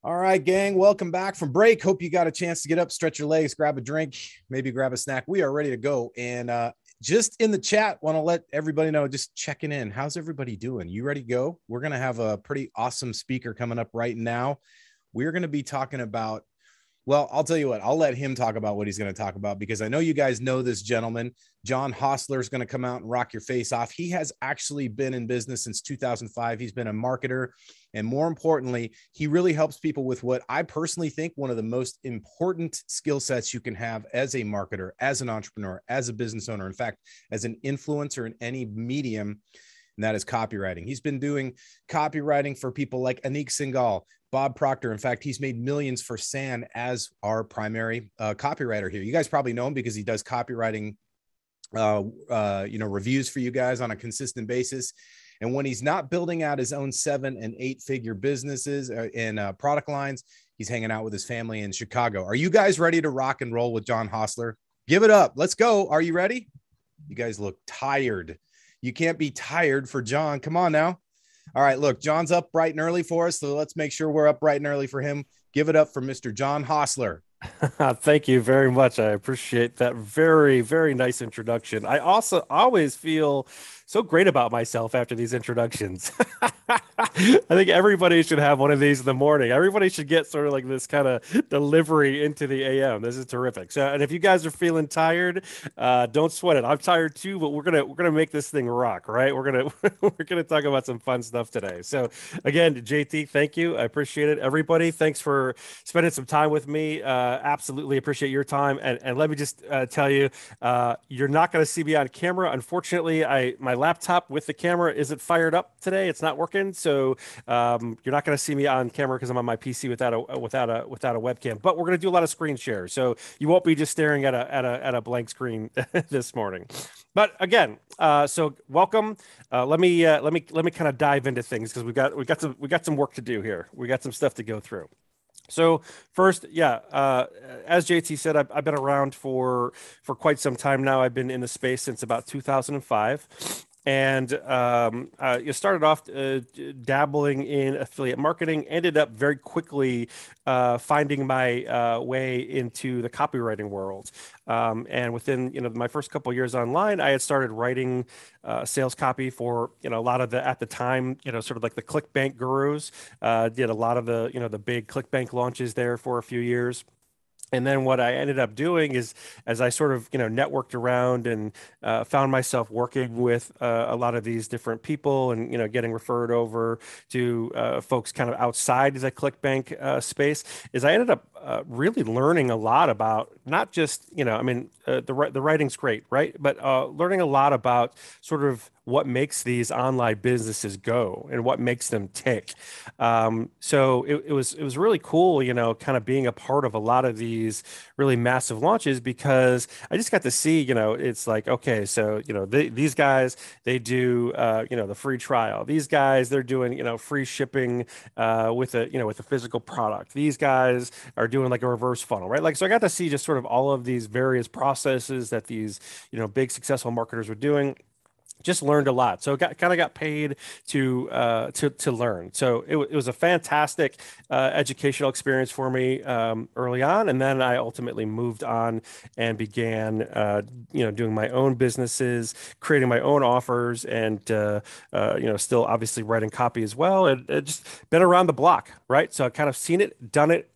All right, gang, welcome back from break. Hope you got a chance to get up, stretch your legs, grab a drink, maybe grab a snack. We are ready to go. And just in the chat, want to let everybody know, just checking in. How's everybody doing? You ready to go? We're going to have a pretty awesome speaker coming up right now. We're going to be talking about, well, I'll tell you what, I'll let him talk about what he's going to talk about because I know you guys know this gentleman. John Hostler is going to come out and rock your face off. He has actually been in business since 2005. He's been a marketer. And more importantly, he really helps people with what I personally think one of the most important skill sets you can have as a marketer, as an entrepreneur, as a business owner, in fact, as an influencer in any medium, and that is copywriting. He's been doing copywriting for people like Anik Singhal, Bob Proctor. In fact, he's made millions for San as our primary copywriter here. You guys probably know him because he does copywriting, reviews for you guys on a consistent basis. And when he's not building out his own 7 and 8 figure businesses and product lines, he's hanging out with his family in Chicago. Are you guys ready to rock and roll with John Hostler? Give it up. Let's go. Are you ready? You guys look tired. You can't be tired for John. Come on now. All right, look, John's up bright and early for us, so let's make sure we're up bright and early for him. Give it up for Mr. John Hostler. Thank you very much. I appreciate that very, very nice introduction. I also always feel so great about myself after these introductions. I think everybody should have one of these in the morning. Everybody should get sort of like this kind of delivery into the AM. This is terrific. So, and if you guys are feeling tired, don't sweat it. I'm tired too, but we're gonna make this thing rock, right? We're gonna talk about some fun stuff today. So, again, JT, thank you. I appreciate it. Everybody, thanks for spending some time with me. Absolutely appreciate your time. And let me just tell you, you're not going to see me on camera. Unfortunately, my laptop with the camera isn't fired up today. It's not working, so you're not going to see me on camera because I'm on my PC without a webcam. But we're going to do a lot of screen shares, so you won't be just staring at a blank screen this morning. But again, so welcome. Let me kind of dive into things because we got some work to do here. We got some stuff to go through. So first, yeah, as JT said, I've been around for quite some time now. I've been in the space since about 2005. And you started off dabbling in affiliate marketing, ended up very quickly finding my way into the copywriting world. And within my first couple of years online, I had started writing sales copy for a lot of the at the time sort of like the ClickBank gurus. Did a lot of the big ClickBank launches there for a few years. And then what I ended up doing is, as I sort of, networked around and found myself working with a lot of these different people and, getting referred over to folks kind of outside the ClickBank space, is I ended up really learning a lot about not just, the writing's great, right? But learning a lot about sort of what makes these online businesses go and what makes them tick. So it was really cool, kind of being a part of a lot of these really massive launches because I just got to see, it's like, okay, so these guys they do the free trial. These guys they're doing free shipping with a physical product. These guys are doing like a reverse funnel, right? Like so I got to see just sort of all of these various processes that these big successful marketers were doing, just learned a lot. So got paid to learn. So it was a fantastic educational experience for me early on, and then I ultimately moved on and began doing my own businesses, creating my own offers, and still obviously writing copy as well. And just been around the block, right? So I've kind of seen it, done it,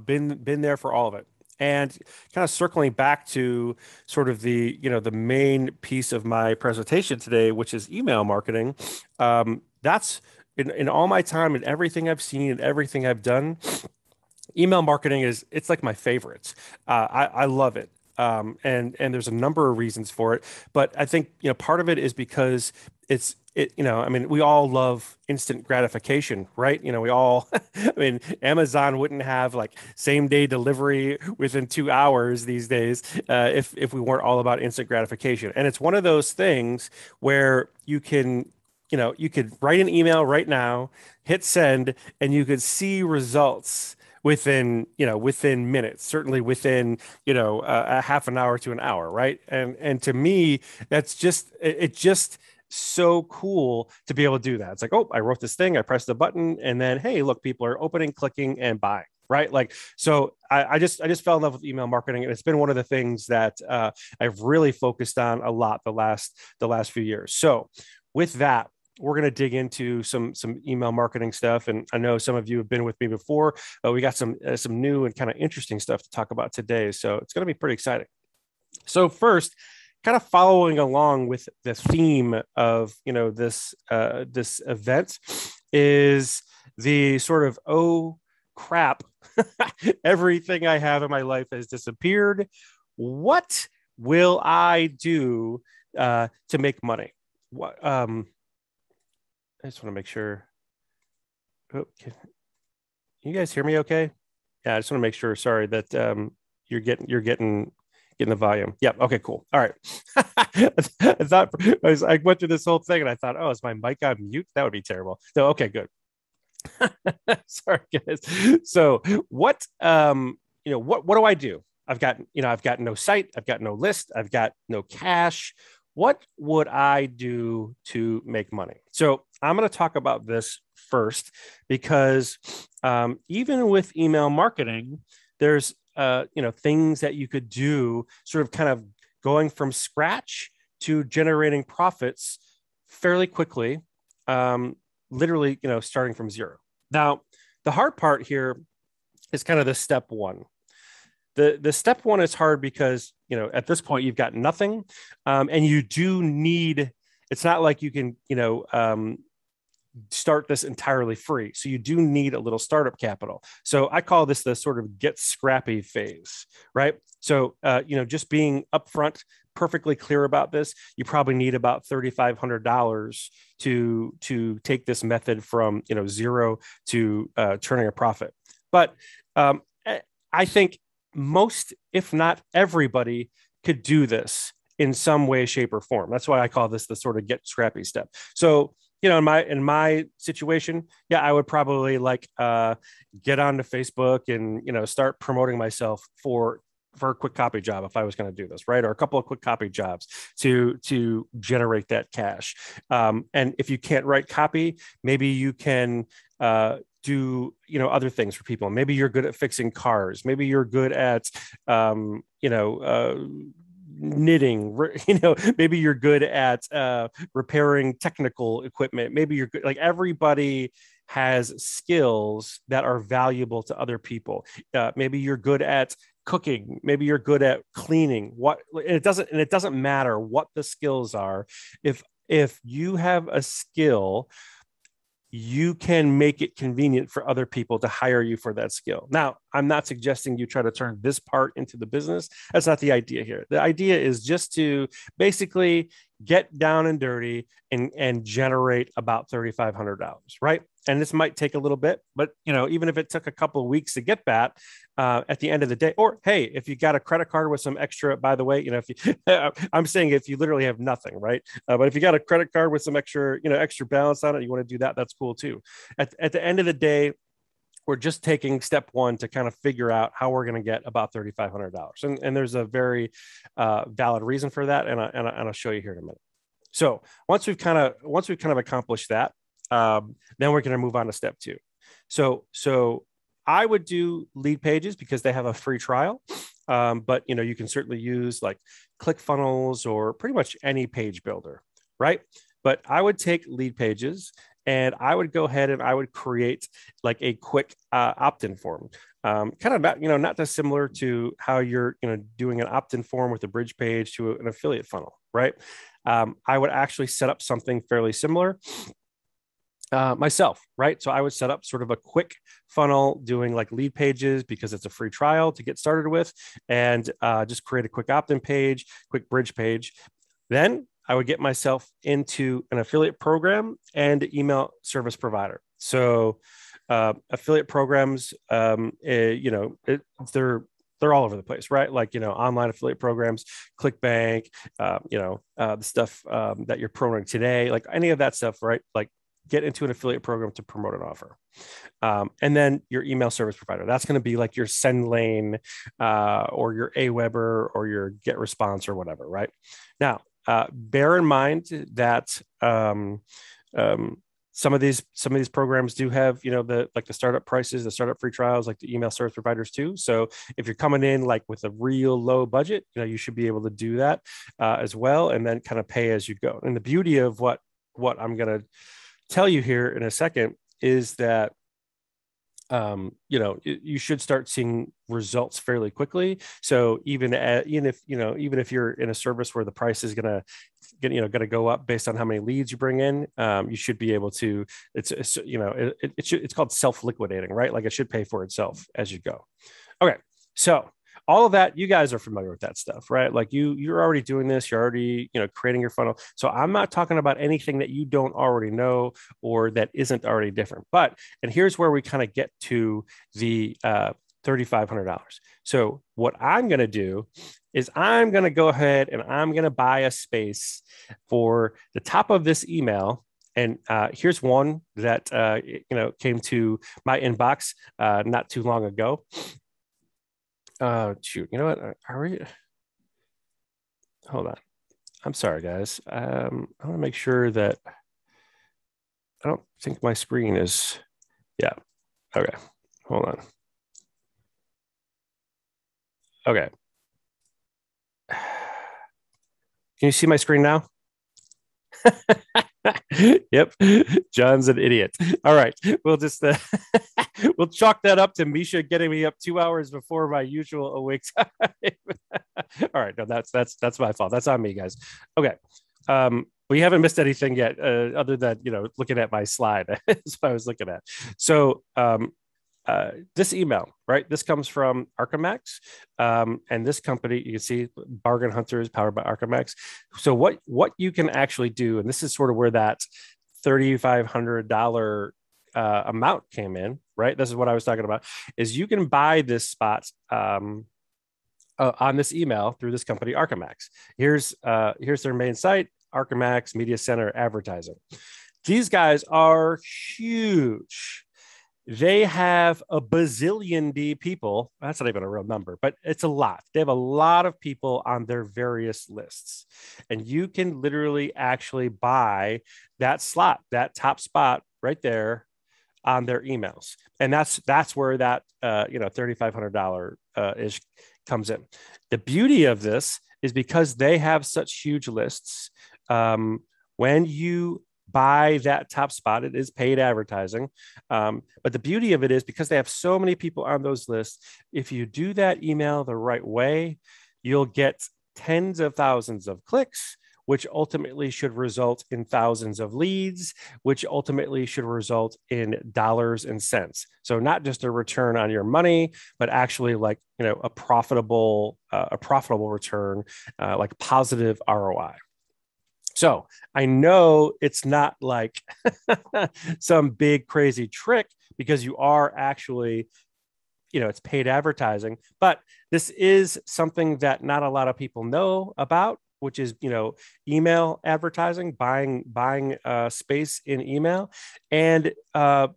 been there for all of it. And kind of circling back to sort of the main piece of my presentation today, which is email marketing. That's in all my time and everything I've seen and everything I've done, email marketing it's like my favorite. I love it. And there's a number of reasons for it, but I think part of it is because I mean we all love instant gratification, right? We all I mean Amazon wouldn't have like same day delivery within 2 hours these days if we weren't all about instant gratification. And it's one of those things where you could write an email right now, hit send, and you could see results within minutes, certainly within a half an hour to an hour, right? And to me, that's just it just so cool to be able to do that. It's like, oh, I wrote this thing, I pressed the button, and then, hey, look, people are opening, clicking, and buying. Right. Like, so I just fell in love with email marketing. And it's been one of the things that I've really focused on a lot the last few years. So with that, we're going to dig into some email marketing stuff. And I know some of you have been with me before, but we got some new and kind of interesting stuff to talk about today. So it's going to be pretty exciting. So first, kind of following along with the theme of, this event is the sort of, oh crap, everything I have in my life has disappeared. What will I do to make money? What I just want to make sure. Oh, you guys hear me okay? Yeah, I just want to make sure. Sorry that you're getting the volume. Yep. Okay, cool. All right. I went through this whole thing and I thought, oh, is my mic on mute? That would be terrible. So, okay, good. Sorry, guys. So what do I do? I've got no site, I've got no list, I've got no cash. What would I do to make money? So I'm going to talk about this first because even with email marketing, there's things that you could do, sort of kind of going from scratch to generating profits fairly quickly. Literally, starting from zero. Now, the hard part here is kind of the step one. The step one is hard because, at this point you've got nothing, and you do need. It's not like you can, start this entirely free. So you do need a little startup capital. So I call this the sort of get scrappy phase, right? So, just being upfront, perfectly clear about this, you probably need about $3,500 to take this method from, zero to turning a profit. But I think most, if not everybody, could do this in some way, shape, or form. That's why I call this the sort of get scrappy step. So, in my situation, yeah, I would probably get onto Facebook and start promoting myself for a quick copy job if I was going to do this, right? Or a couple of quick copy jobs to generate that cash. And if you can't write copy, maybe you can do other things for people. Maybe you're good at fixing cars. Maybe you're good at knitting, maybe you're good at repairing technical equipment. Maybe you're good. Like, everybody has skills that are valuable to other people. Maybe you're good at cooking. Maybe you're good at cleaning. It doesn't matter what the skills are. If you have a skill, you can make it convenient for other people to hire you for that skill. Now, I'm not suggesting you try to turn this part into the business. That's not the idea here. The idea is just to basically get down and dirty and generate about $3,500, right? And this might take a little bit, but even if it took a couple of weeks to get that, at the end of the day, or hey, if you got a credit card with some extra, by the way, if you, I'm saying if you literally have nothing, right? But if you got a credit card with some extra, extra balance on it, you want to do that, that's cool too. At the end of the day, we're just taking step one to kind of figure out how we're going to get about $3,500. And there's a very valid reason for that. And I'll show you here in a minute. So once we've kind of accomplished that, then we're going to move on to step two. So I would do lead pages because they have a free trial. But you can certainly use like ClickFunnels or pretty much any page builder, right? But I would take lead pages and I would go ahead and I would create like a quick opt-in form, kind of not dissimilar to how you're doing an opt-in form with a bridge page to an affiliate funnel, right? I would actually set up something fairly similar myself, right? So I would set up sort of a quick funnel doing like lead pages because it's a free trial to get started with, and just create a quick opt-in page, quick bridge page. Then I would get myself into an affiliate program and email service provider. So affiliate programs, they're all over the place, right? Like, online affiliate programs, ClickBank, the stuff that you're promoting today, like any of that stuff, right? Like, get into an affiliate program to promote an offer. And then your email service provider, that's going to be like your SendLane or your Aweber or your GetResponse or whatever, right? Now, bear in mind that some of these programs do have, the startup prices, the startup free trials, like the email service providers too. So if you're coming in like with a real low budget, you should be able to do that as well, and then kind of pay as you go. And the beauty of what I'm going to tell you here in a second is that you should start seeing results fairly quickly. So even if you're in a service where the price is gonna go up based on how many leads you bring in, you should be able to. It's called self-liquidating, right? Like it should pay for itself as you go. Okay, so all of that, you guys are familiar with that stuff, right? Like you're already doing this, you're already, creating your funnel. So I'm not talking about anything that you don't already know or that isn't already different. And here's where we kind of get to the $3,500. So what I'm going to do is I'm going to go ahead and I'm going to buy a space for the top of this email. And here's one that, came to my inbox not too long ago. Shoot, you know what? Are we? Hold on. I'm sorry, guys. I want to make sure that I don't think my screen is. Yeah. Okay. Hold on. Okay. Can you see my screen now? Yep. John's an idiot. All right. We'll just we'll chalk that up to Misha getting me up 2 hours before my usual awake time. All right. No, that's my fault. That's on me, guys. Okay. We haven't missed anything yet, other than looking at my slide. That's what I was looking at. So this email, right? This comes from Archimax, and this company, you can see Bargain Hunters powered by Archimax. So what you can actually do, and this is sort of where that $3,500 amount came in, right? This is what I was talking about, is you can buy this spot on this email through this company, Archimax. Here's their main site, Archimax Media Center Advertising. These guys are huge. They have a bazillion people. That's not even a real number, but it's a lot. They have a lot of people on their various lists. And you can literally actually buy that slot, that top spot right there on their emails. And that's where that $3,500 ish comes in. The beauty of this is because they have such huge lists. When you buy that top spot, it is paid advertising. But the beauty of it is because they have so many people on those lists, if you do that email the right way, you'll get tens of thousands of clicks, which ultimately should result in thousands of leads, which ultimately should result in dollars and cents. So not just a return on your money, but actually like, a profitable return, like positive ROI. So I know it's not like some big crazy trick, because you are actually, it's paid advertising, but this is something that not a lot of people know about, which is, email advertising, buying space in email. And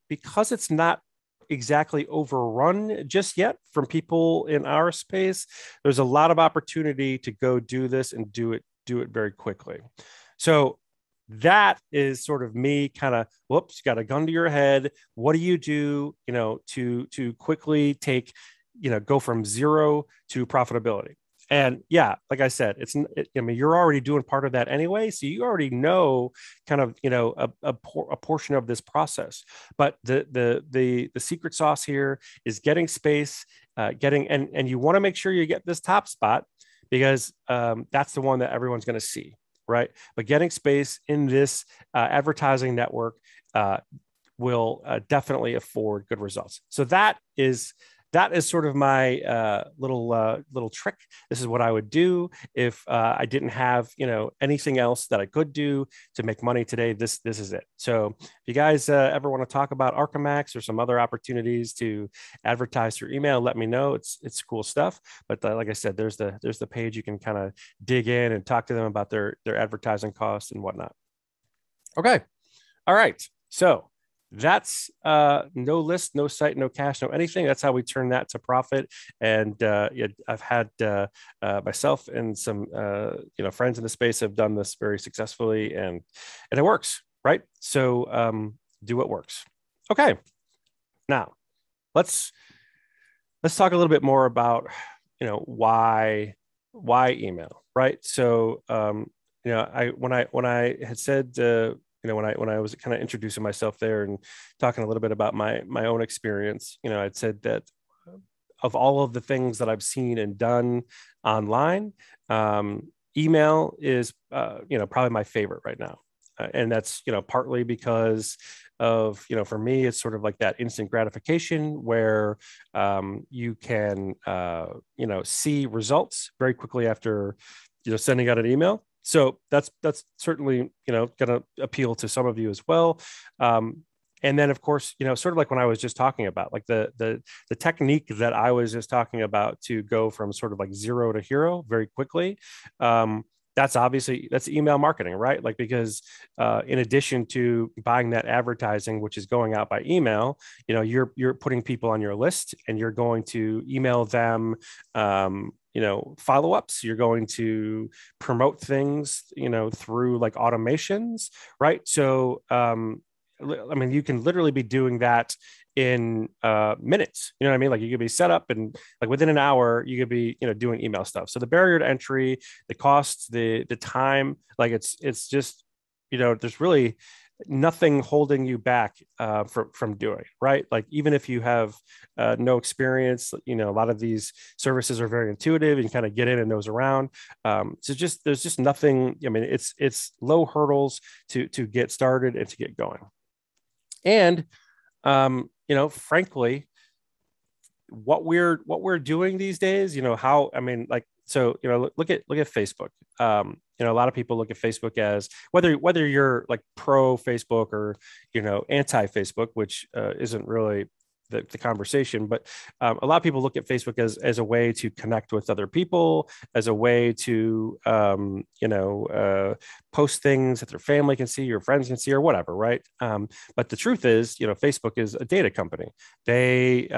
because it's not exactly overrun just yet from people in our space, there's a lot of opportunity to go do this and do it very quickly. So that is sort of me kind of, whoops, got a gun to your head. What do you do, to quickly go from zero to profitability? And yeah, like I said, you're already doing part of that anyway. So you already know kind of, a portion of this process. But the secret sauce here is getting space, and you want to make sure you get this top spot, because that's the one that everyone's going to see. Right. But getting space in this advertising network will definitely afford good results. So that is sort of my little trick. This is what I would do if I didn't have, anything else that I could do to make money today. This is it. So if you guys ever want to talk about Archimax or some other opportunities to advertise through email, let me know. It's cool stuff. But like I said, there's the page you can kind of dig in and talk to them about their advertising costs and whatnot. Okay. All right. So That's no list, no site, no cash, no anything. That's how we turn that to profit. And yeah, I've had myself and some friends in the space have done this very successfully, and it works, right? So do what works. Okay, now let's talk a little bit more about why email, right? So I when I had said when I was kind of introducing myself there and talking a little bit about my own experience, I'd said that of all of the things that I've seen and done online, email is probably my favorite right now. And that's partly because of for me it's sort of like that instant gratification where you can see results very quickly after sending out an email. So that's certainly going to appeal to some of you as well. And then of course sort of like when I was just talking about like the technique that I was just talking about to go from sort of like zero to hero very quickly. That's email marketing, right? Like, because in addition to buying that advertising, which is going out by email, you're putting people on your list and you're going to email them, follow-ups. You're going to promote things, through like automations, right? So, I mean, you can literally be doing that in minutes. You know what I mean? Like you could be set up and like within an hour, you could be, doing email stuff. So the barrier to entry, the costs, the time, like it's just, there's really nothing holding you back from doing, right? Like even if you have no experience, a lot of these services are very intuitive and kind of get in and nose around. So there's just nothing. I mean, it's low hurdles to get started and to get going. And frankly, what we're doing these days, how, I mean, like, so, look at Facebook. A lot of people look at Facebook as whether you're like pro Facebook or, anti Facebook, which isn't really the conversation, but a lot of people look at Facebook as a way to connect with other people, as a way to post things that their family can see, your friends can see, or whatever, right? But the truth is, Facebook is a data company. They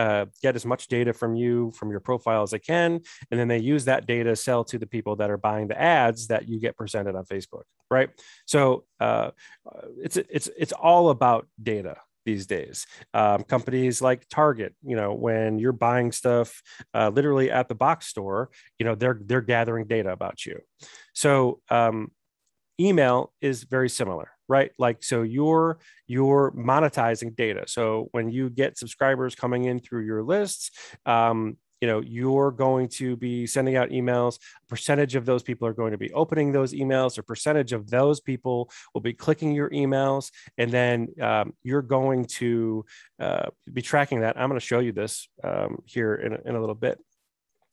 get as much data from you, from your profile as they can, and then they use that data to sell to the people that are buying the ads that you get presented on Facebook, right? So it's all about data these days. Companies like Target, when you're buying stuff literally at the box store, they're gathering data about you. So email is very similar, right? Like, so you're monetizing data. So when you get subscribers coming in through your lists, you're going to be sending out emails. A percentage of those people are going to be opening those emails. A percentage of those people will be clicking your emails. And then you're going to be tracking that. I'm going to show you this here in a little bit.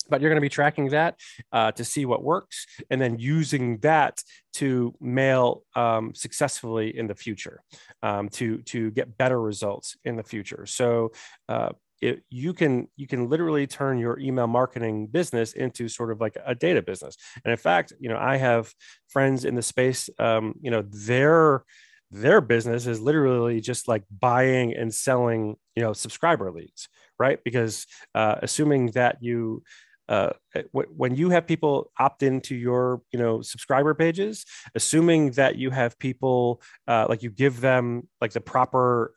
But you're going to be tracking that to see what works, and then using that to mail successfully in the future, to get better results in the future. So you can literally turn your email marketing business into sort of like a data business. And in fact, I have friends in the space, their business is literally just like buying and selling, subscriber leads, right? Because assuming that when you have people opt into your subscriber pages, assuming that you have people like you give them like the proper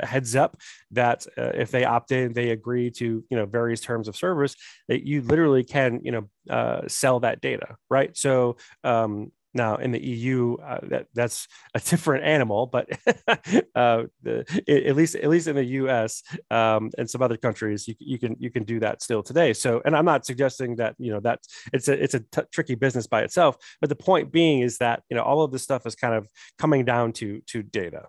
heads up that if they opt in, they agree to various terms of service, that you literally can sell that data, right? So now in the EU, that's a different animal, but at least in the US and some other countries, you can do that still today. So, and I'm not suggesting that that it's a tricky business by itself, but the point being is that all of this stuff is kind of coming down to data.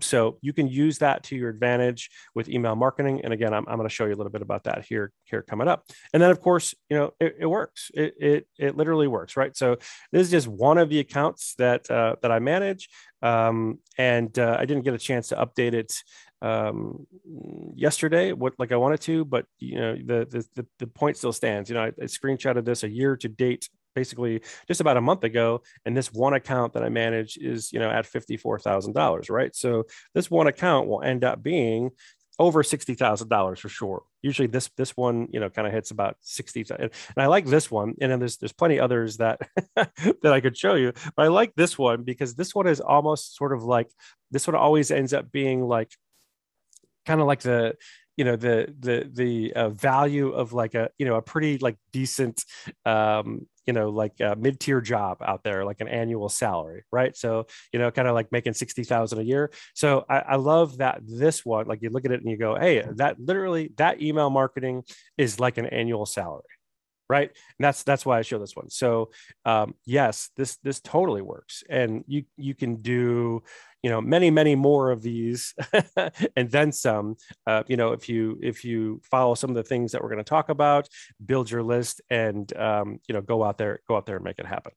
So you can use that to your advantage with email marketing. And again, I'm going to show you a little bit about that here coming up. And then of course, it works. It literally works, right? So this is just one of the accounts that I manage. And I didn't get a chance to update it yesterday like I wanted to, but the point still stands. I screenshotted this a year to date basically just about a month ago. And this one account that I manage is, at $54,000, right? So this one account will end up being over $60,000 for sure. Usually this one, kind of hits about 60. And I like this one. And then there's plenty others that that I could show you. But I like this one because this one is almost sort of like, this one always ends up being like kind of like the value of like a pretty like decent like a mid-tier job out there, like an annual salary, right? So kind of like making 60,000 a year. So I love that this one, like you look at it and you go, hey, that literally, that email marketing is like an annual salary, right? And that's why I show this one. So yes, this totally works, and you can do many more of these and then some. If you follow some of the things that we're going to talk about, build your list, and go out there and make it happen.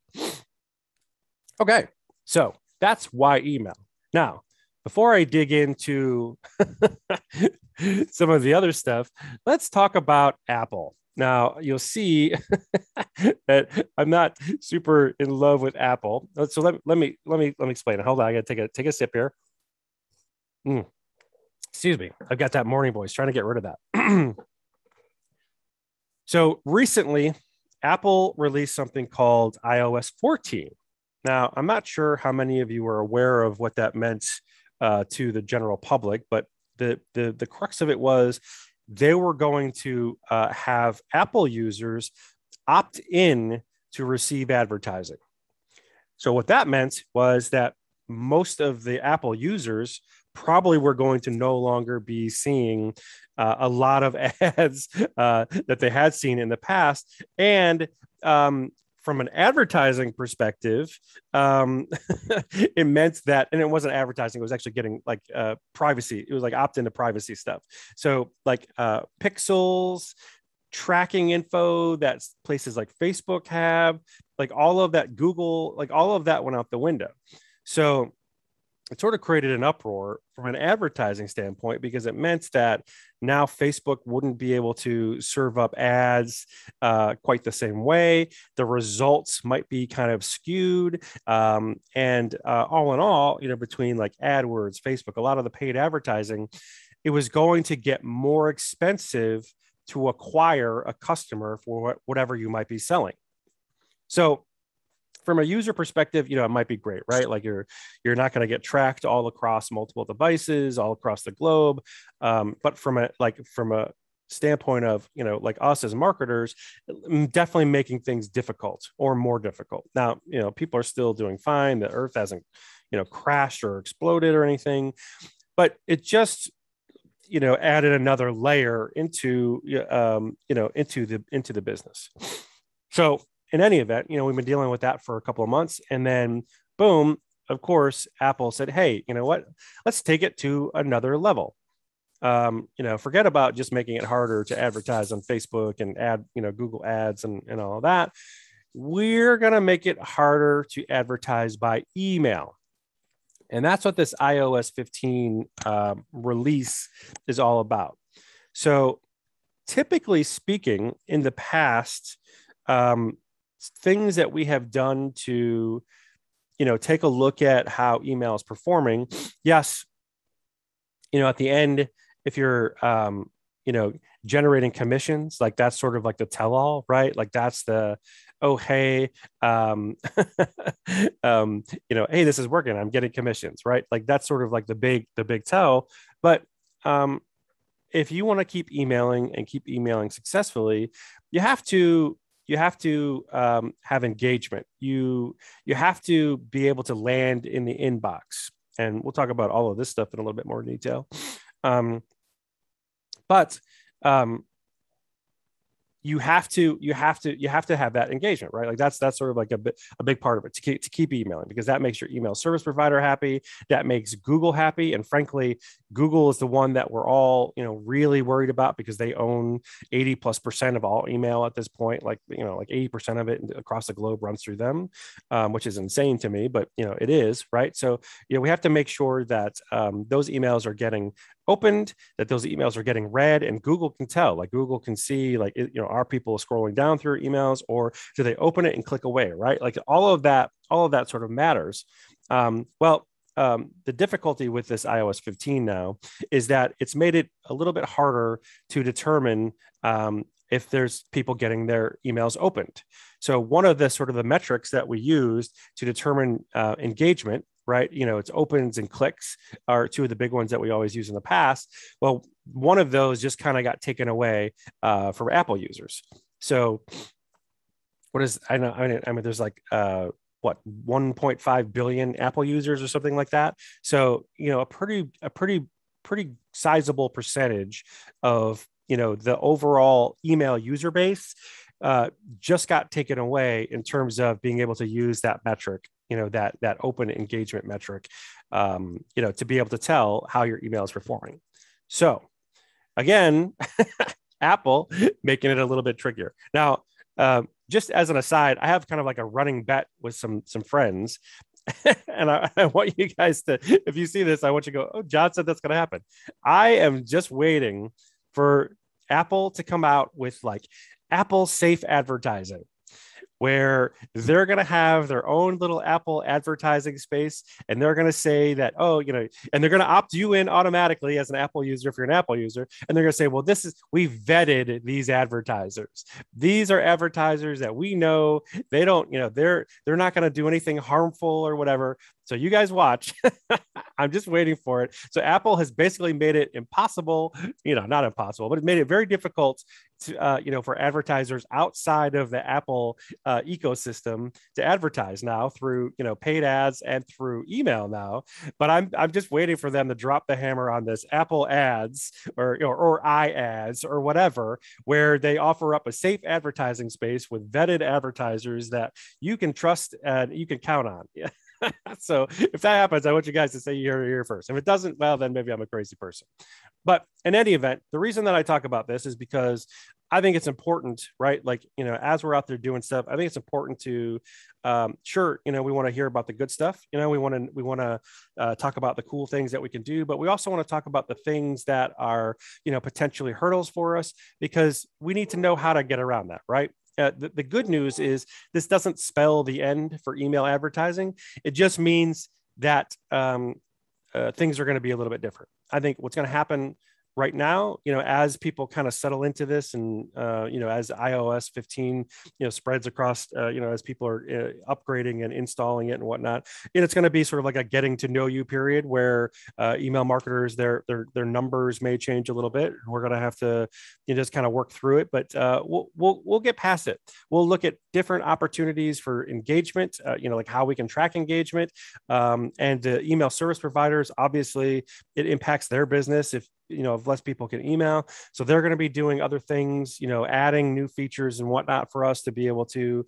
Okay, so that's why email. Now, before I dig into some of the other stuff, let's talk about Apple. Now you'll see that I'm not super in love with Apple. So let me explain it. Hold on, I gotta take a sip here. Excuse me, I've got that morning voice. Trying to get rid of that. So recently, Apple released something called iOS 14. Now I'm not sure how many of you are aware of what that meant to the general public, but the crux of it was they were going to have Apple users opt in to receive advertising. So what that meant was that most of the Apple users probably were going to no longer be seeing a lot of ads that they had seen in the past. And from an advertising perspective, it meant that, and it wasn't advertising, it was actually getting like privacy. It was like opt into privacy stuff. So like pixels, tracking info that places like Facebook have, like all of that, Google, like all of that went out the window. So it sort of created an uproar from an advertising standpoint, because it meant that now Facebook wouldn't be able to serve up ads quite the same way. The results might be kind of skewed. And all in all, between like AdWords, Facebook, a lot of the paid advertising, it was going to get more expensive to acquire a customer for whatever you might be selling. So from a user perspective, it might be great, right? Like you're not going to get tracked all across multiple devices, all across the globe. But from a standpoint of, like us as marketers, definitely making things difficult or more difficult. Now, people are still doing fine. The earth hasn't, crashed or exploded or anything, but it just, added another layer into, into the business. So in any event, we've been dealing with that for a couple of months, and then boom, of course, Apple said, hey, you know what? Let's take it to another level. Forget about just making it harder to advertise on Facebook and add, Google ads and all of that. We're going to make it harder to advertise by email. And that's what this iOS 15 release is all about. So typically speaking, in the past, things that we have done to, take a look at how email is performing. Yes, at the end, if you're, generating commissions, like that's sort of like the tell-all, right? Like that's the, oh, hey, hey, this is working. I'm getting commissions, right? Like that's sort of like the big tell. But if you want to keep emailing successfully, you have to have engagement. You have to be able to land in the inbox, and we'll talk about all of this stuff in a little bit more detail. But you have to have that engagement, right? Like that's sort of like a big part of it, to keep emailing, because that makes your email service provider happy. That makes Google happy. And frankly, Google is the one that we're all, really worried about, because they own 80+% of all email at this point. Like 80% of it across the globe runs through them, which is insane to me, but it is, right? So, we have to make sure that those emails are getting opened, that those emails are getting read, and Google can tell, like Google can see, like, are people scrolling down through emails, or do they open it and click away, right? Like all of that sort of matters. The difficulty with this iOS 15 now is that it's made it a little bit harder to determine if there's people getting their emails opened. So one of the sort of the metrics that we used to determine engagement, right? It's opens and clicks are two of the big ones that we always use in the past. Well, one of those just kind of got taken away from Apple users. So what is, I mean, there's like, 1.5 billion Apple users or something like that. So, a pretty sizable percentage of, the overall email user base just got taken away in terms of being able to use that metric, that open engagement metric, to be able to tell how your email is performing. So again, Apple making it a little bit trickier. Now, just as an aside, I have kind of like a running bet with some friends. And I want you guys to, if you see this, I want you to go, oh, John said that's going to happen. I am just waiting for Apple to come out with like Apple safe advertising, where they're going to have their own little Apple advertising space. And they're going to say that, and they're going to opt you in automatically as an Apple user if you're an Apple user. And they're going to say, well, we vetted these advertisers. These are advertisers that we know they don't, they're not going to do anything harmful or whatever. So you guys watch. I'm just waiting for it. So Apple has basically made it impossible, not impossible, but it made it very difficult to, for advertisers outside of the Apple ecosystem to advertise now through, paid ads and through email now. But I'm just waiting for them to drop the hammer on this Apple ads or iAds or whatever, where they offer up a safe advertising space with vetted advertisers that you can trust and you can count on. Yeah. So if that happens, I want you guys to say you're here first. If it doesn't, well, then maybe I'm a crazy person. But in any event, the reason that I talk about this is because I think it's important, right? Like, as we're out there doing stuff, I think it's important to, sure, we want to hear about the good stuff. We want to talk about the cool things that we can do, but we also want to talk about the things that are, potentially hurdles for us, because we need to know how to get around that, right? The good news is this doesn't spell the end for email advertising. It just means that things are going to be a little bit different. I think what's going to happen right now, as people kind of settle into this, and as iOS 15, spreads across, as people are upgrading and installing it and whatnot, it's going to be sort of like a getting to know you period, where email marketers, their numbers may change a little bit. We're going to have to just kind of work through it, but we'll get past it. We'll look at different opportunities for engagement, like how we can track engagement, and email service providers. Obviously, it impacts their business if less people can email. So they're going to be doing other things, adding new features and whatnot for us to be able to,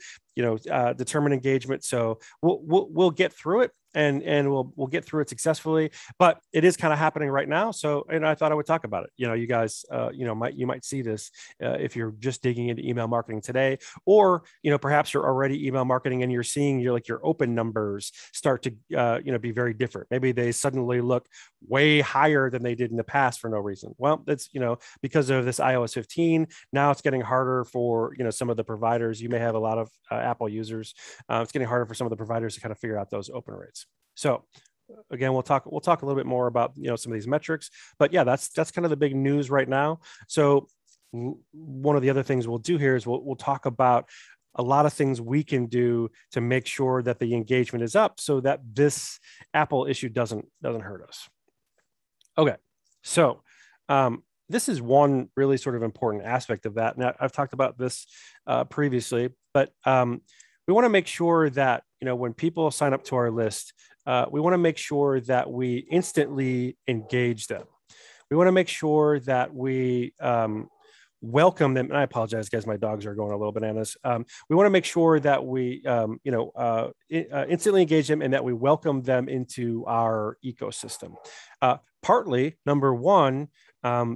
determine engagement. So we'll get through it, and we'll get through it successfully. But it is kind of happening right now. So, and I thought I would talk about it. You guys, you might see this if you're just digging into email marketing today, or perhaps you're already email marketing and you're seeing your open numbers start to be very different. Maybe they suddenly look way higher than they did in the past for no reason. Well, that's because of this iOS 15. Now it's getting harder for some of the providers. You may have a lot of Apple users. It's getting harder for some of the providers to kind of figure out those open rates. So again, we'll talk a little bit more about some of these metrics, but yeah, that's kind of the big news right now. So one of the other things we'll do here is we'll talk about a lot of things we can do to make sure that the engagement is up, so that this Apple issue doesn't hurt us. Okay, so this is one really sort of important aspect of that. Now, I've talked about this previously, but we want to make sure that when people sign up to our list, we want to make sure that we instantly engage them. We want to make sure that we welcome them. And I apologize, guys, my dogs are going a little bananas. We want to make sure that we instantly engage them, and that we welcome them into our ecosystem. Partly, number one,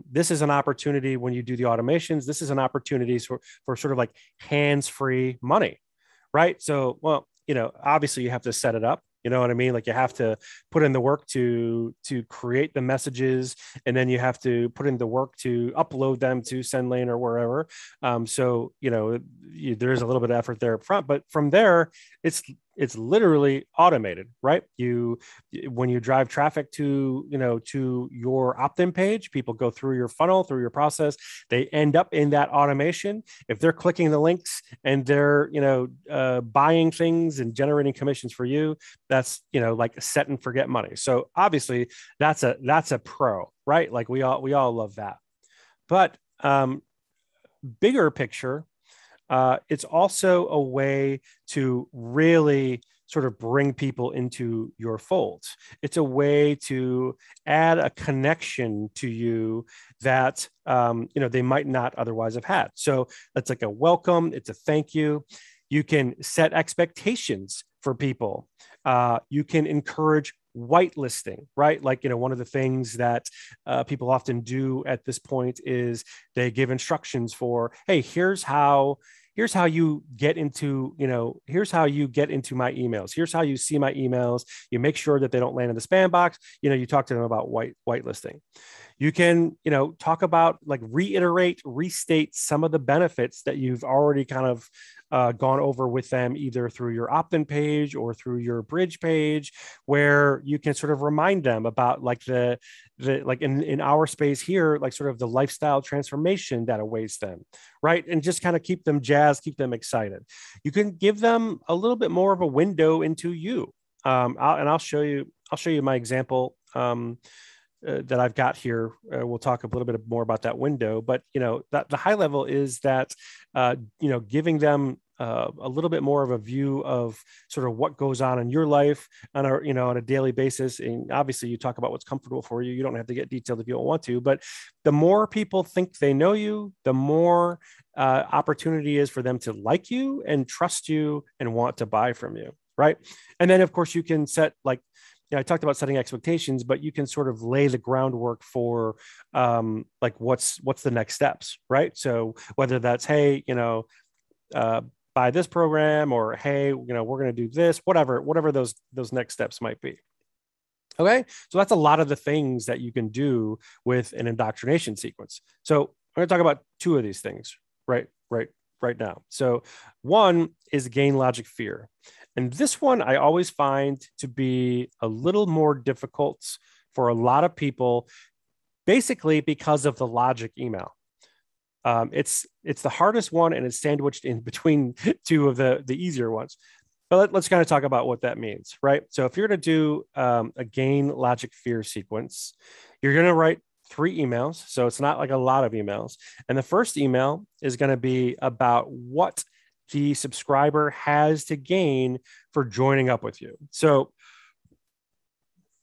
this is an opportunity when you do the automations. This is an opportunity for sort of like hands-free money, right? So, well, obviously you have to set it up. You know what I mean? Like you have to put in the work to create the messages, and then you have to put in the work to upload them to SendLane or wherever. So there's a little bit of effort there up front, but from there, it's literally automated, right? When you drive traffic to your opt-in page, people go through your funnel, through your process, they end up in that automation. If they're clicking the links and they're buying things and generating commissions for you, that's like set and forget money. So obviously that's a pro, right? Like we all love that. But bigger picture, it's also a way to really sort of bring people into your folds. It's a way to add a connection to you that they might not otherwise have had. So it's like a welcome, it's a thank you. You can set expectations for people. You can encourage whitelisting, right? Like, one of the things that people often do at this point is they give instructions for, hey, here's how you get into, here's how you get into my emails. Here's how you see my emails. You make sure that they don't land in the spam box. You talk to them about whitelisting. You can, talk about, like, restate some of the benefits that you've already kind of gone over with them, either through your opt-in page or through your bridge page, where you can sort of remind them about, like, the like in our space here, like sort of the lifestyle transformation that awaits them, right? And just kind of keep them jazzed, keep them excited. You can give them a little bit more of a window into you. I'll show you my example that I've got here. We'll talk a little bit more about that window, but that the high level is that giving them a little bit more of a view of sort of what goes on in your life on a daily basis. And obviously you talk about what's comfortable for you. You don't have to get detailed if you don't want to, but the more people think they know you, the more opportunity is for them to like you and trust you and want to buy from you. Right. And then of course you can set, like, I talked about setting expectations, but you can sort of lay the groundwork for like what's the next steps, right? So whether that's, hey, buy this program, or hey, we're going to do this, whatever those next steps might be. Okay, so that's a lot of the things that you can do with an indoctrination sequence. So I'm going to talk about two of these things right now. So one is gain logic fear. And this one I always find to be a little more difficult for a lot of people, basically because of the logic email. It's the hardest one, and it's sandwiched in between two of the easier ones. But let's kind of talk about what that means, right? So if you're going to do a gain logic fear sequence, you're going to write 3 emails. So it's not like a lot of emails. And the first email is going to be about what the subscriber has to gain for joining up with you. So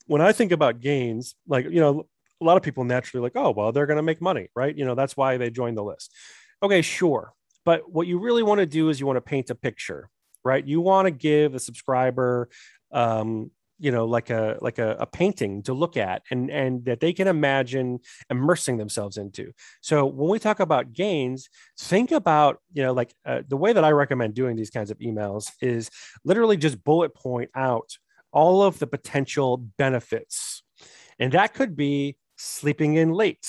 when I think about gains, like, a lot of people naturally like, oh, well, they're going to make money, right? that's why they joined the list. Okay, sure. But what you really want to do is you want to paint a picture, right? You want to give a subscriber, like a painting to look at and that they can imagine immersing themselves into. So when we talk about gains, think about, the way that I recommend doing these kinds of emails is literally just bullet point out all of the potential benefits. And that could be sleeping in late,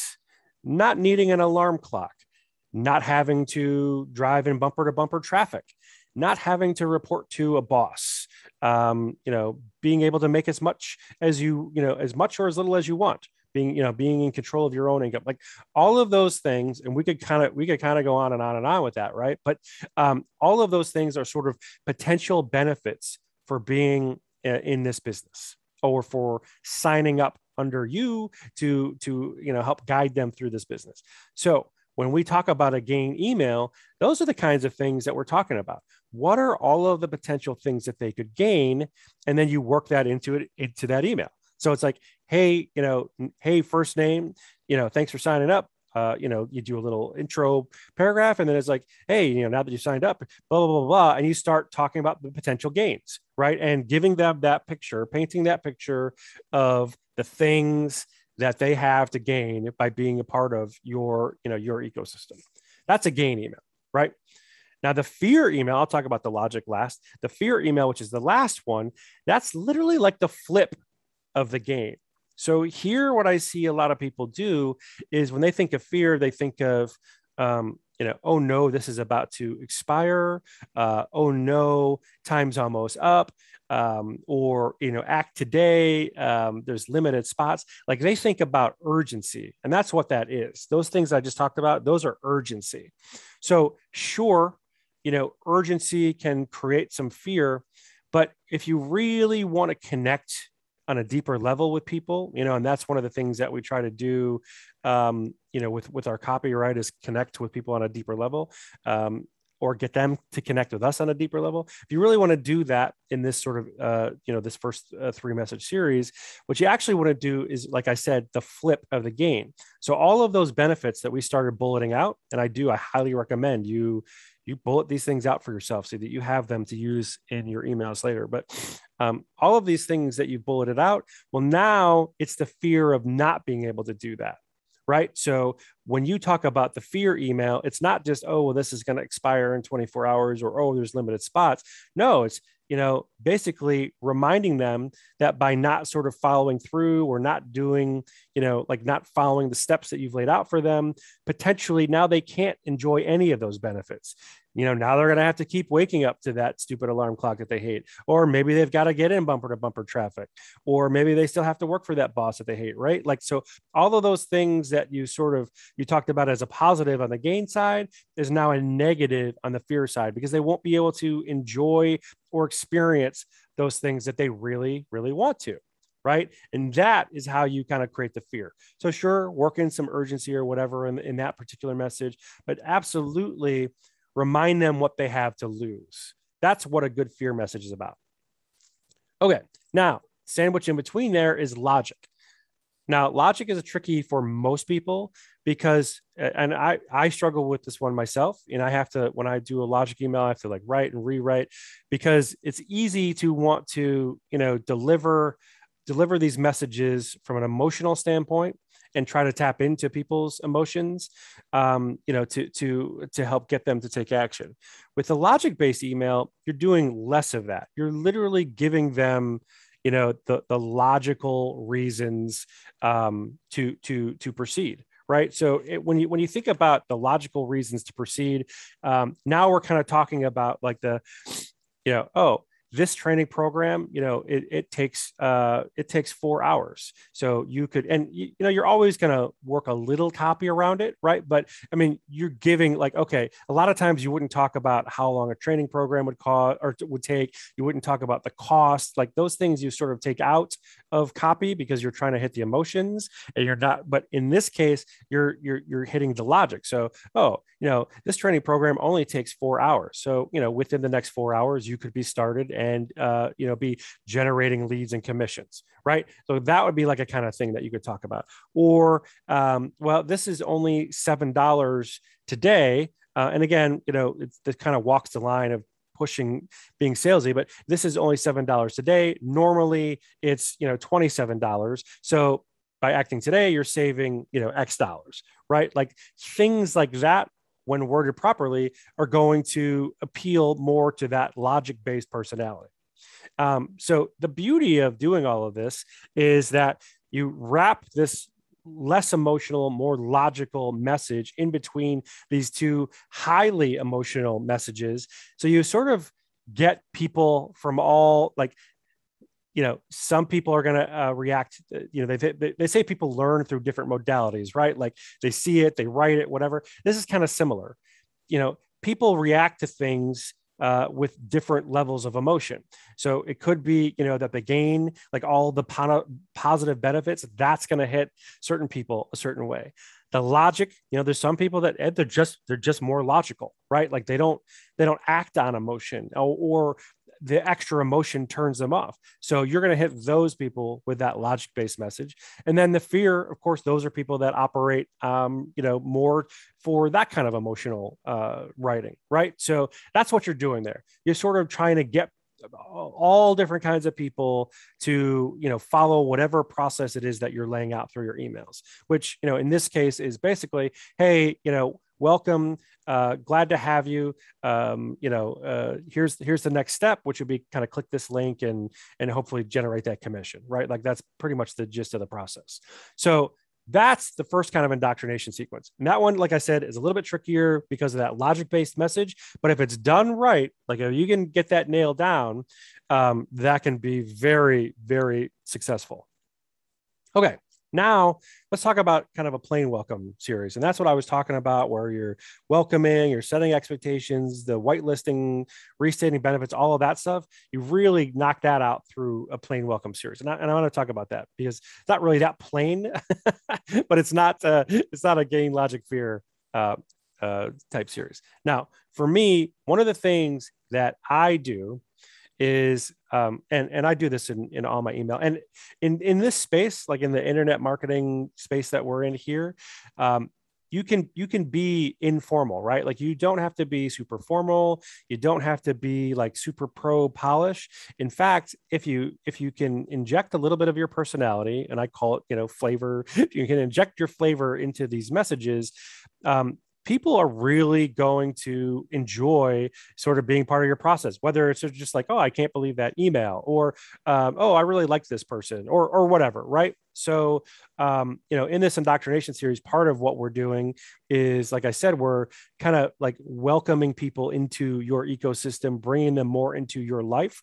not needing an alarm clock, not having to drive in bumper to bumper traffic, not having to report to a boss, being able to make as much as as much or as little as you want, being in control of your own income, like all of those things. And we could kind of go on and on and on with that, right? But all of those things are sort of potential benefits for being in this business, or for signing up under you to help guide them through this business. So when we talk about a gain email, those are the kinds of things that we're talking about. What are all of the potential things that they could gain? And then you work that into that email. So it's like, hey, hey, first name, thanks for signing up. You do a little intro paragraph, and then it's like, hey, now that you signed up, blah, blah, blah, blah. And you start talking about the potential gains, right? And giving them that picture, painting that picture of the things that they have to gain by being a part of your ecosystem. That's a gain email, right? Now, the fear email, I'll talk about the logic last. The fear email, which is the last one, that's literally like the flip of the game. So here, what I see a lot of people do is when they think of fear, they think of, oh no, this is about to expire. Oh no, time's almost up. Or, act today. There's limited spots. Like they think about urgency, and that's what that is. Those things I just talked about, those are urgency. So sure, urgency can create some fear, but if you really want to connect on a deeper level with people, and that's one of the things that we try to do, with our copyright is connect with people on a deeper level, or get them to connect with us on a deeper level. If you really want to do that in this sort of, this first 3-message series, what you actually want to do is, like I said, the flip of the game. So all of those benefits that we started bulleting out, and I highly recommend you bullet these things out for yourself so that you have them to use in your emails later. But all of these things that you bulleted out, well, now it's the fear of not being able to do that. Right. So when you talk about the fear email, it's not just, oh, well, this is going to expire in 24 hours or, oh, there's limited spots. No, it's, basically reminding them that by not sort of following through or not doing, like not following the steps that you've laid out for them, potentially now they can't enjoy any of those benefits. Now they're going to have to keep waking up to that stupid alarm clock that they hate, or maybe they've got to get in bumper to bumper traffic, or maybe they still have to work for that boss that they hate. Right. Like, so all of those things that you talked about as a positive on the gain side is now a negative on the fear side, because they won't be able to enjoy or experience those things that they really, really want to. Right. And that is how you kind of create the fear. So sure, work in some urgency or whatever in that particular message, but absolutely remind them what they have to lose. That's what a good fear message is about. Okay. Now, sandwich in between there is logic. Now, logic is tricky for most people because, and I struggle with this one myself. And I have to, when I do a logic email, I have to like write and rewrite, because it's easy to want to, deliver these messages from an emotional standpoint and try to tap into people's emotions, to help get them to take action. With a logic-based email, you're doing less of that. You're literally giving them, the logical reasons to proceed. Right. So when you think about the logical reasons to proceed, now we're kind of talking about like the, this training program, it takes 4 hours. So you could, and you're always going to work a little copy around it. Right. But I mean, you're giving like, okay, a lot of times you wouldn't talk about how long a training program would cost or would take. You wouldn't talk about the cost, like those things you sort of take out of copy because you're trying to hit the emotions and you're not, but in this case, you're hitting the logic. So, this training program only takes 4 hours. So, within the next 4 hours, you could be started and, be generating leads and commissions, right? So that would be like a kind of thing that you could talk about. Or, well, this is only $7 today. And again, it kind of walks the line of being salesy, but this is only $7 today. Normally it's, $27. So by acting today, you're saving, X dollars, right? Like things like that, when worded properly, are going to appeal more to that logic-based personality. So the beauty of doing all of this is that you wrap this less emotional, more logical message in between these two highly emotional messages. So you sort of get people from all like, some people are going to react, they say people learn through different modalities, right? Like they see it, they write it, whatever. This is kind of similar. People react to things with different levels of emotion. So it could be, that the gain, like all the positive benefits, that's going to hit certain people a certain way. The logic, there's some people that they're just more logical, right? Like they don't act on emotion, or the extra emotion turns them off. So you're going to hit those people with that logic-based message. And then the fear, of course, those are people that operate, more for that kind of emotional writing, right? So that's what you're doing there. You're sort of trying to get all different kinds of people to, follow whatever process it is that you're laying out through your emails, which, in this case is basically, hey, welcome, glad to have you. Here's the next step, which would be kind of click this link and hopefully generate that commission, right? Like that's pretty much the gist of the process. So that's the first kind of indoctrination sequence. And that one, like I said, is a little bit trickier because of that logic-based message. But if it's done right, like if you can get that nailed down, that can be very, very successful. Okay, now let's talk about kind of a plain welcome series. And that's what I was talking about, where you're welcoming, you're setting expectations, the whitelisting, restating benefits, all of that stuff. You really knock that out through a plain welcome series. And I want to talk about that because it's not really that plain, but it's not a gain, logic, fear type series. Now, for me, one of the things that I do is and I do this in all my email, and in this space, like in the internet marketing space that we're in here, you can be informal, right? Like you don't have to be super formal, you don't have to be like super pro polish. In fact, if you can inject a little bit of your personality, and I call it flavor, if you can inject your flavor into these messages, people are really going to enjoy sort of being part of your process, whether it's just like, oh, I can't believe that email, or oh, I really like this person, or whatever, right? So, in this indoctrination series, part of what we're doing is, like I said, we're kind of like welcoming people into your ecosystem, bringing them more into your life,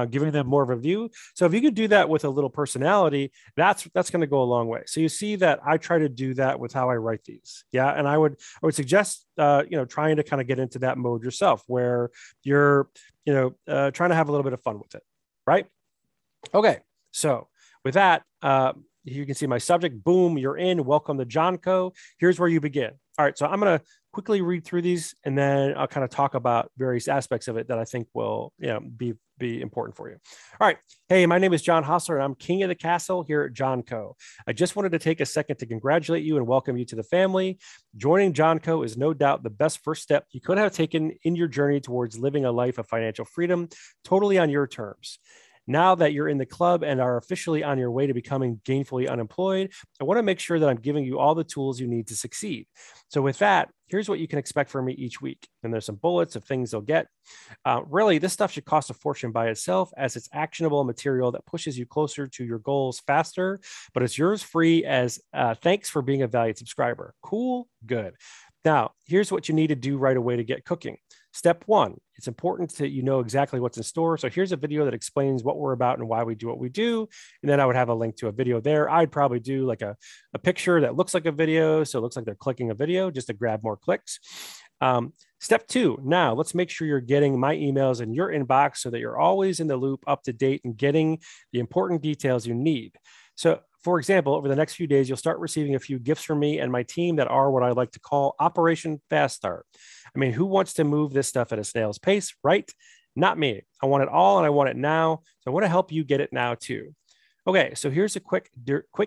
giving them more of a view. So if you could do that with a little personality, that's going to go a long way. So you see that I try to do that with how I write these. Yeah. And I would suggest, trying to kind of get into that mode yourself, where you're, trying to have a little bit of fun with it. Right. Okay. So with that, you can see my subject, boom, you're in, welcome to Johnco. Here's where you begin. All right, so I'm going to quickly read through these, and then I'll kind of talk about various aspects of it that I think will be important for you. All right. Hey, my name is John Hostler, and I'm king of the castle here at Johnco. I just wanted to take a second to congratulate you and welcome you to the family. Joining Johnco is no doubt the best first step you could have taken in your journey towards living a life of financial freedom, totally on your terms. Now that you're in the club and are officially on your way to becoming gainfully unemployed, I want to make sure that I'm giving you all the tools you need to succeed. So with that, here's what you can expect from me each week. And there's some bullets of things they'll get. Really, this stuff should cost a fortune by itself, as it's actionable material that pushes you closer to your goals faster, but it's yours free as thanks for being a valued subscriber. Cool? Good. Now, here's what you need to do right away to get cooking. Step one, it's important that you know exactly what's in store. So here's a video that explains what we're about and why we do what we do. And then I would have a link to a video there. I'd probably do like a picture that looks like a video. So it looks like they're clicking a video just to grab more clicks. Step two, now let's make sure you're getting my emails in your inbox so that you're always in the loop, up to date, and getting the important details you need. So for example, over the next few days, you'll start receiving a few gifts from me and my team that are what I like to call Operation Fast Start. I mean, who wants to move this stuff at a snail's pace, right? Not me. I want it all and I want it now. So I want to help you get it now too. Okay, so here's a quick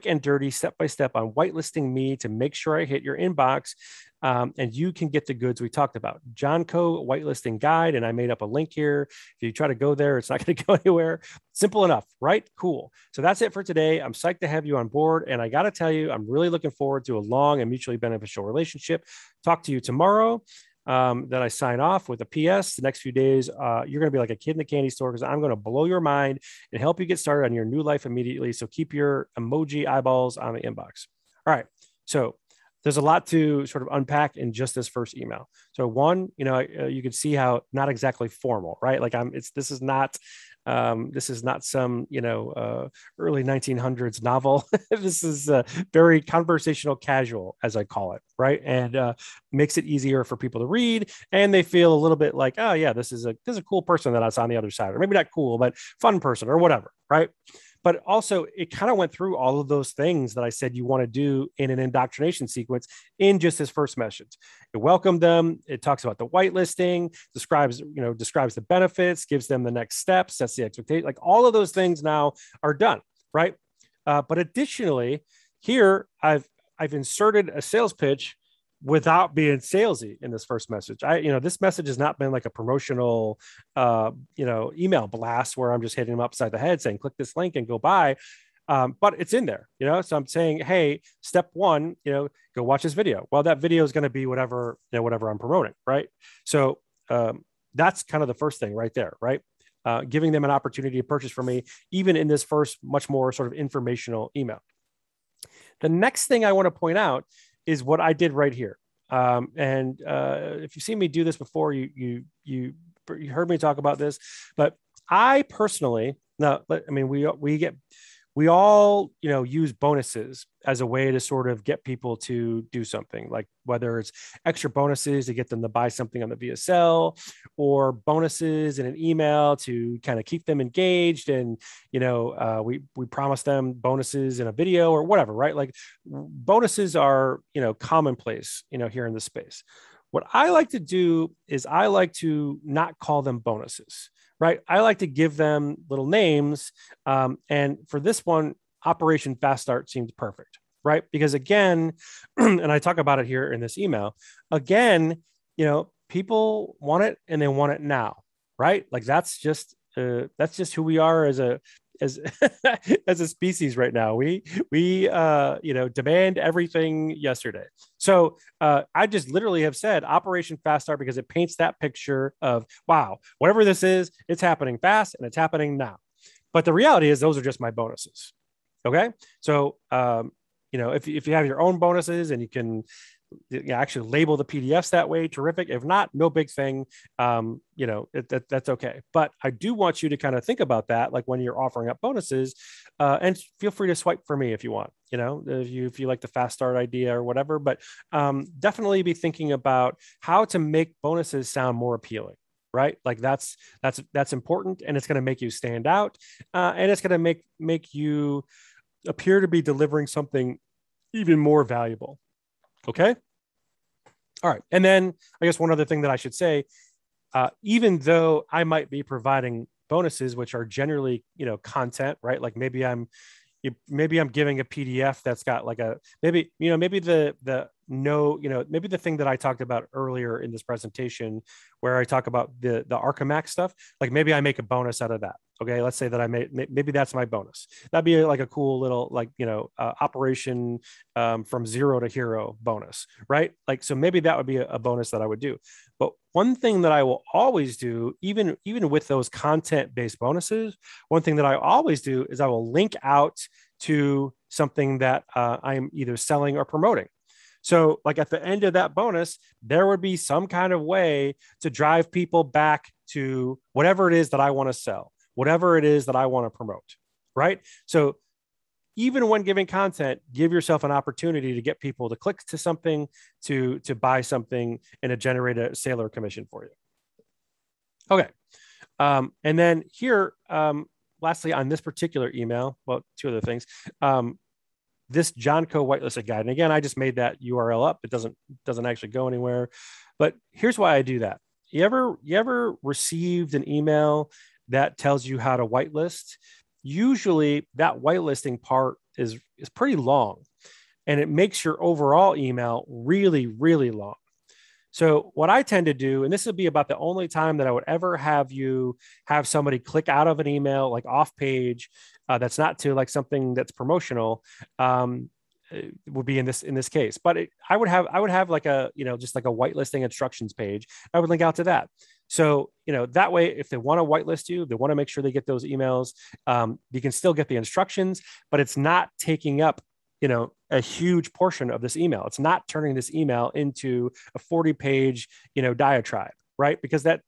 and dirty step-by-step on whitelisting me to make sure I hit your inbox and you can get the goods we talked about. Johnco whitelisting guide, and I made up a link here. If you try to go there, it's not going to go anywhere. Simple enough, right? Cool. So that's it for today. I'm psyched to have you on board, and I got to tell you, I'm really looking forward to a long and mutually beneficial relationship. Talk to you tomorrow. Then I sign off with a PS. The next few days, you're going to be like a kid in the candy store because I'm going to blow your mind and help you get started on your new life immediately. So keep your emoji eyeballs on the inbox. All right. So there's a lot to sort of unpack in just this first email. So one, you can see how not exactly formal, right? Like this is not some, early 1900s novel. This is very conversational casual, as I call it, right? And makes it easier for people to read, and they feel a little bit like, oh yeah, this is a cool person that's on the other side, or maybe not cool, but fun person or whatever, right? But also, it kind of went through all of those things that I said you want to do in an indoctrination sequence in just this first message. It welcomed them. It talks about the whitelisting, describes the benefits, gives them the next steps, sets the expectation. Like all of those things now are done, right? But additionally, here I've inserted a sales pitch without being salesy in this first message. This message has not been like a promotional, email blast where I'm just hitting them upside the head saying, click this link and go buy. But it's in there, so I'm saying, hey, step one, go watch this video. Well, that video is going to be whatever, whatever I'm promoting. Right. So that's kind of the first thing right there. Right. Giving them an opportunity to purchase from me, even in this first, much more sort of informational email. The next thing I want to point out is what I did right here. And if you've seen me do this before, you heard me talk about this, but I personally, now, I mean, we all, use bonuses as a way to sort of get people to do something, like whether it's extra bonuses to get them to buy something on the VSL, or bonuses in an email to kind of keep them engaged. And, we promise them bonuses in a video or whatever, right? Like bonuses are, commonplace, here in the space. What I like to do is I like to not call them bonuses. Right. I like to give them little names. And for this one, Operation Fast Start seems perfect. Right. Because again, and I talk about it here in this email, again, people want it and they want it now. Right. Like that's just who we are as a species right now. We demand everything yesterday. So I just literally have said Operation Fast Start because it paints that picture of, wow, whatever this is, it's happening fast and it's happening now. But the reality is those are just my bonuses. Okay. So, if you have your own bonuses and you can actually label the PDFs that way, terrific. If not, no big thing. That's okay. But I do want you to kind of think about that, like when you're offering up bonuses, and feel free to swipe for me if you want, if you like the fast start idea or whatever, but definitely be thinking about how to make bonuses sound more appealing. Right. Like that's important, and it's going to make you stand out, and it's going to make you appear to be delivering something even more valuable. Okay. All right. And then I guess one other thing that I should say, even though I might be providing bonuses, which are generally, content, right? Like maybe I'm giving a PDF that's got like maybe the thing that I talked about earlier in this presentation, where I talk about the Archimax stuff, like maybe I make a bonus out of that. Okay. Let's say that maybe that's my bonus. That'd be like a cool little, operation from zero to hero bonus, right? Like, so maybe that would be a bonus that I would do. But one thing that I will always do, even with those content-based bonuses, one thing that I always do is I will link out to something that I'm either selling or promoting. So like at the end of that bonus, there would be some kind of way to drive people back to whatever it is that I want to sell, whatever it is that I want to promote, right? So even when giving content, give yourself an opportunity to get people to click to something, to buy something, and to generate a sale or commission for you. Okay. And then here, lastly, on this particular email, well, two other things. This John Co. whitelisted guide. And again, I just made that URL up. It doesn't actually go anywhere. But here's why I do that. You ever received an email that tells you how to whitelist? Usually that whitelisting part is pretty long, and it makes your overall email really, really long. So what I tend to do, and this would be about the only time that I would ever have somebody click out of an email, like off page, that's not to like something that's promotional, would be in this case. But I would have like a, just like a whitelisting instructions page. I would link out to that. So, that way, if they want to whitelist you, they want to make sure they get those emails, you can still get the instructions, but it's not taking up, a huge portion of this email. It's not turning this email into a 40-page, diatribe, right? Because that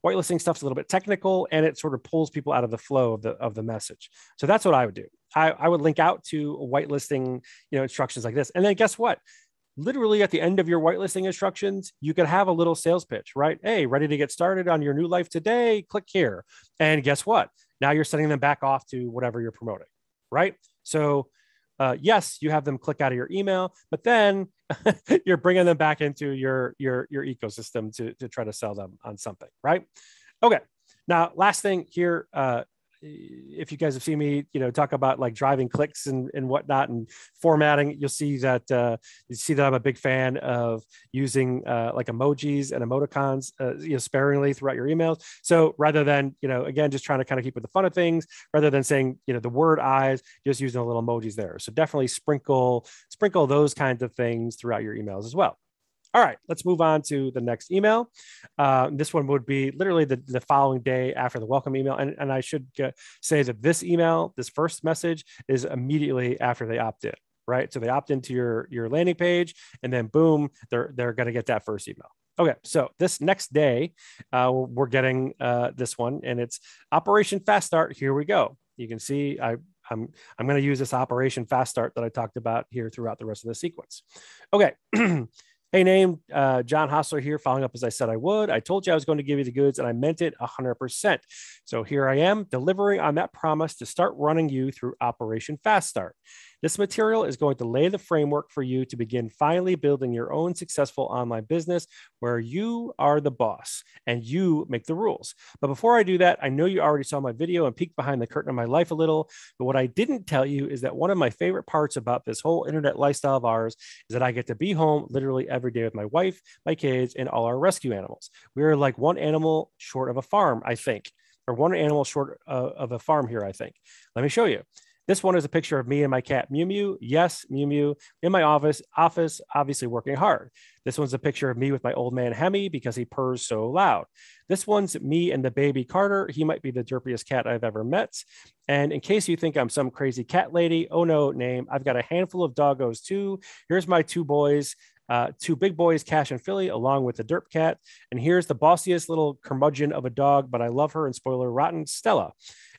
whitelisting stuff's a little bit technical, and it sort of pulls people out of the flow of the message. So that's what I would do. I would link out to whitelisting, instructions like this. And then guess what? Literally at the end of your whitelisting instructions, you could have a little sales pitch, right? Hey, ready to get started on your new life today? Click here. And guess what? Now you're sending them back off to whatever you're promoting, right? So yes, you have them click out of your email, but then you're bringing them back into your ecosystem to try to sell them on something, right? Okay. Now, last thing here, if you guys have seen me, talk about like driving clicks and whatnot and formatting, you'll see that I'm a big fan of using like emojis and emoticons, sparingly throughout your emails. So rather than, again, just trying to kind of keep with the fun of things, rather than saying, the word eyes, just using the little emojis there. So definitely sprinkle those kinds of things throughout your emails as well. All right, let's move on to the next email. This one would be literally the following day after the welcome email. And I should say that this email, this first message, is immediately after they opt in, right? So they opt into your landing page, and then boom, they're going to get that first email. Okay, so this next day, we're getting this one, and it's Operation Fast Start. Here we go. You can see I'm going to use this Operation Fast Start that I talked about here throughout the rest of the sequence. Okay. Hey, name, John Hostler here, following up as I said I would. I told you I was going to give you the goods, and I meant it 100%. So here I am, delivering on that promise to start running you through Operation Fast Start. This material is going to lay the framework for you to begin finally building your own successful online business where you are the boss and you make the rules. But before I do that, I know you already saw my video and peeked behind the curtain of my life a little. But what I didn't tell you is that one of my favorite parts about this whole internet lifestyle of ours is that I get to be home literally every day with my wife, my kids, and all our rescue animals. We're like one animal short of a farm, I think, or one animal short of a farm here, I think. Let me show you. This one is a picture of me and my cat, Mew Mew. Yes, Mew Mew, in my office, obviously working hard. This one's a picture of me with my old man, Hemi, because he purrs so loud. This one's me and the baby Carter. He might be the derpiest cat I've ever met. And in case you think I'm some crazy cat lady, oh no, name, I've got a handful of doggos too. Here's my two boys. Two big boys, Cash and Philly, along with the derp cat. And here's the bossiest little curmudgeon of a dog, but I love her and spoiler rotten, Stella.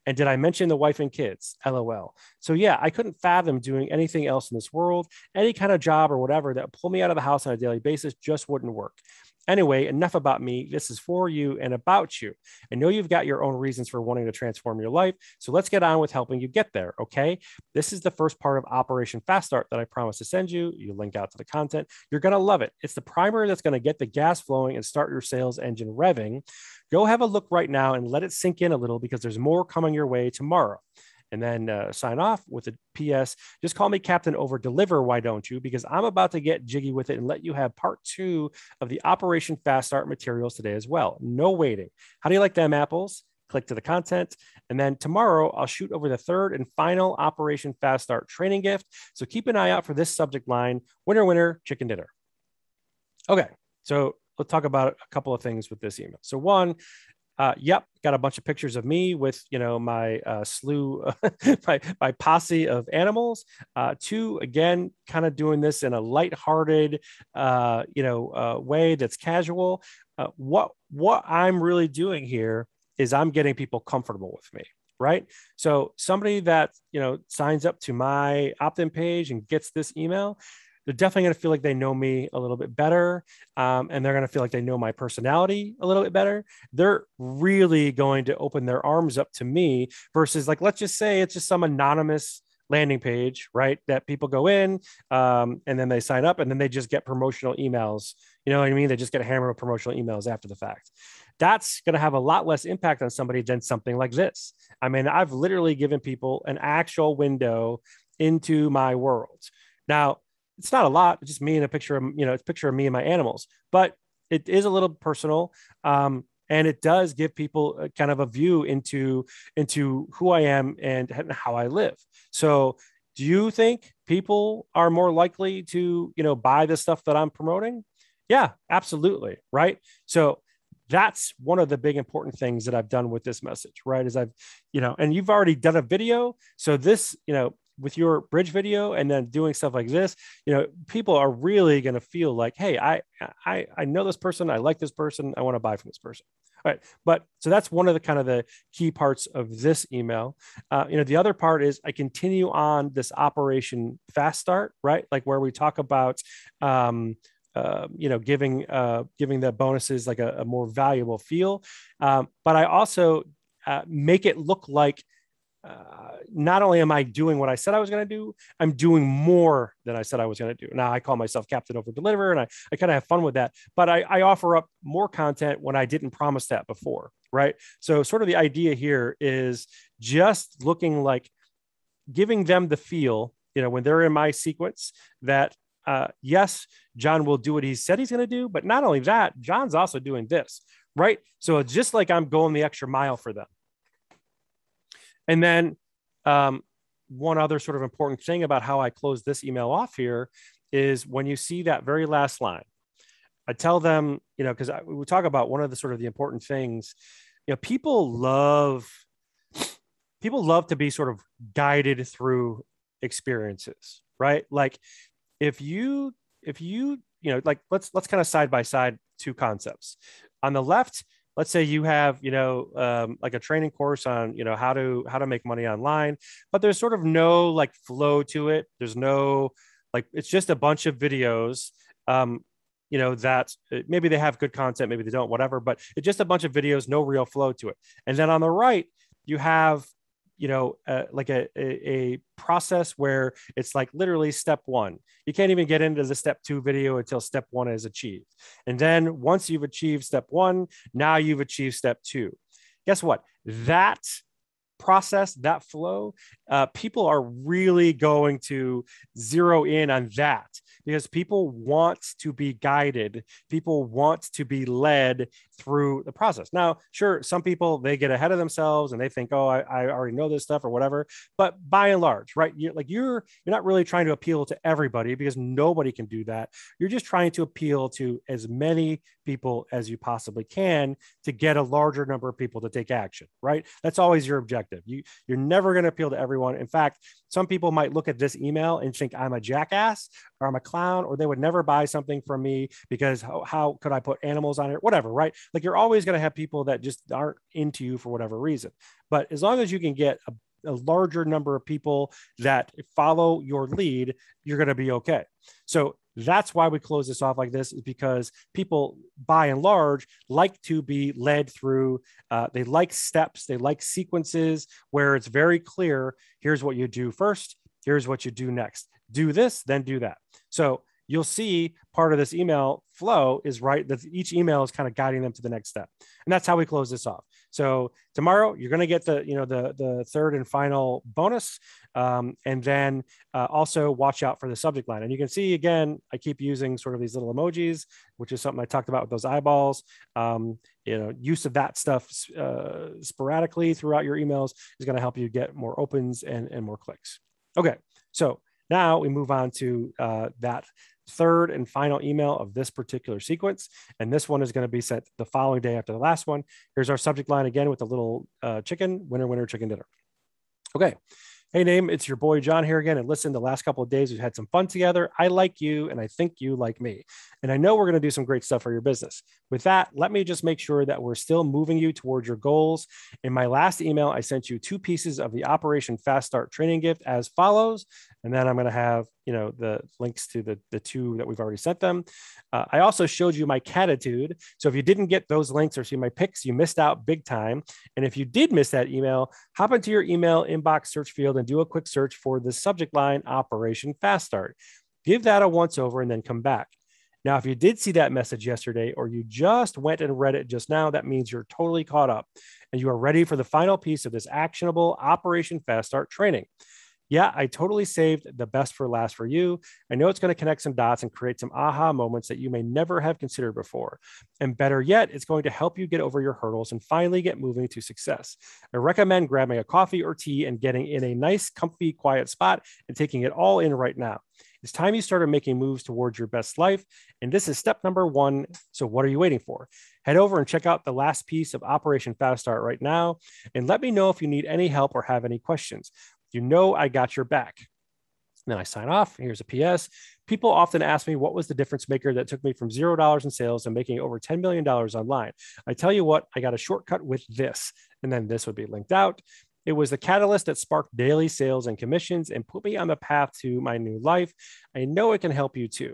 And did I mention the wife and kids? LOL. So yeah, I couldn't fathom doing anything else in this world. Any kind of job or whatever that pull me out of the house on a daily basis just wouldn't work. Anyway, enough about me. This is for you and about you. I know you've got your own reasons for wanting to transform your life. So let's get on with helping you get there. Okay. This is the first part of Operation Fast Start that I promised to send you. You link out to the content. You're going to love it. It's the primer that's going to get the gas flowing and start your sales engine revving. Go have a look right now and let it sink in a little because there's more coming your way tomorrow. And then sign off with a PS. Just call me Captain Over Deliver, why don't you? Because I'm about to get jiggy with it and let you have part 2 of the Operation Fast Start materials today as well. No waiting. How do you like them apples? Click to the content. And then tomorrow, I'll shoot over the third and final Operation Fast Start training gift. So keep an eye out for this subject line, winner, winner, chicken dinner. Okay, so let's talk about a couple of things with this email. So one, yep, got a bunch of pictures of me with, my slew, my posse of animals. 2, again, kind of doing this in a lighthearted, way that's casual. What I'm really doing here is I'm getting people comfortable with me, right? So somebody that, signs up to my opt-in page and gets this email, they're definitely going to feel like they know me a little bit better. And they're going to feel like they know my personality a little bit better. They're really going to open their arms up to me versus like, let's just say it's just some anonymous landing page, right? That people go in and then they sign up and then they just get promotional emails. You know what I mean? They just get hammered with promotional emails after the fact. That's going to have a lot less impact on somebody than something like this. I mean, I've literally given people an actual window into my world. Now, it's not a lot. It's just me and a picture of, it's a picture of me and my animals, but it is a little personal. And it does give people a kind of a view into who I am and how I live. So do you think people are more likely to, buy the stuff that I'm promoting? Yeah, absolutely. Right. So that's one of the big important things that I've done with this message, right? Is I've, and you've already done a video. So this, with your bridge video and then doing stuff like this, people are really going to feel like, hey, I know this person. I like this person. I want to buy from this person. All right. But so that's one of the kind of the key parts of this email. The other part is I continue on this Operation Fast Start, right? Like where we talk about, giving the bonuses like a more valuable feel. But I also make it look like not only am I doing what I said I was going to do, I'm doing more than I said I was going to do. Now I call myself Captain Over Deliver and I kind of have fun with that, but I offer up more content when I didn't promise that before. Right. So sort of the idea here is just looking like giving them the feel, when they're in my sequence that, yes, John will do what he said he's going to do, but not only that, John's also doing this, right? So it's just like I'm going the extra mile for them. And then one other sort of important thing about how I close this email off here is when you see that very last line, I tell them, because we talk about one of the sort of the important things, people love to be sort of guided through experiences, right? Like if you like, let's kind of side by side two concepts. On the left, let's say you have, like a training course on, how to make money online, but there's sort of no like flow to it. There's no, like, it's just a bunch of videos, that maybe they have good content, maybe they don't, whatever, but it's just a bunch of videos, no real flow to it. And then on the right, you have, like a process where it's like literally step one. You can't even get into the step 2 video until step 1 is achieved. And then once you've achieved step 1, now you've achieved step 2. Guess what? That process, that flow, people are really going to zero in on that because people want to be guided. People want to be led through the process. Now, sure, some people, they get ahead of themselves and they think, oh, I already know this stuff or whatever. But by and large, right, you're not really trying to appeal to everybody because nobody can do that. You're just trying to appeal to as many people as you possibly can to get a larger number of people to take action, right? That's always your objective. You're never going to appeal to everyone. In fact, some people might look at this email and think I'm a jackass or I'm a clown, or they would never buy something from me because how could I put animals on it? Whatever, right? Like you're always going to have people that just aren't into you for whatever reason. But as long as you can get a larger number of people that follow your lead, you're going to be okay. So that's why we close this off like this, is because people, by and large, like to be led through. They like steps. They like sequences where it's very clear. Here's what you do first. Here's what you do next. Do this, then do that. So you'll see part of this email flow is right, that each email is kind of guiding them to the next step. And that's how we close this off. So tomorrow you're going to get the third and final bonus. And then also watch out for the subject line. And you can see, again, I keep using sort of these little emojis, which is something I talked about with those eyeballs. Use of that stuff sporadically throughout your emails is going to help you get more opens and more clicks. Okay. So now we move on to that third and final email of this particular sequence. And this one is going to be sent the following day after the last one. Here's our subject line again with the little chicken, winner, winner, chicken dinner. Okay. Hey, Name, it's your boy John here again. And listen, the last couple of days we've had some fun together. I like you, and I think you like me. And I know we're going to do some great stuff for your business. With that, let me just make sure that we're still moving you towards your goals. In my last email, I sent you 2 pieces of the Operation Fast Start training gift as follows. And then I'm going to have, the links to the 2 that we've already sent them. I also showed you my catitude. So if you didn't get those links or see my picks, you missed out big time. And if you did miss that email, hop into your email inbox search field and do a quick search for the subject line Operation Fast Start. Give that a once over and then come back. Now, if you did see that message yesterday, or you just went and read it just now, that means you're totally caught up and you are ready for the final piece of this actionable Operation Fast Start training. Yeah, I totally saved the best for last for you. I know it's going to connect some dots and create some aha moments that you may never have considered before. And better yet, it's going to help you get over your hurdles and finally get moving to success. I recommend grabbing a coffee or tea and getting in a nice, comfy, quiet spot and taking it all in right now. It's time you started making moves towards your best life. And this is step number 1. So what are you waiting for? Head over and check out the last piece of Operation Fast Start right now. And let me know if you need any help or have any questions. You know I got your back. Then I sign off. Here's a PS. People often ask me what was the difference maker that took me from $0 in sales and making over $10 million online. I tell you what, I got a shortcut with this. And then this would be linked out. It was the catalyst that sparked daily sales and commissions and put me on the path to my new life. I know it can help you too.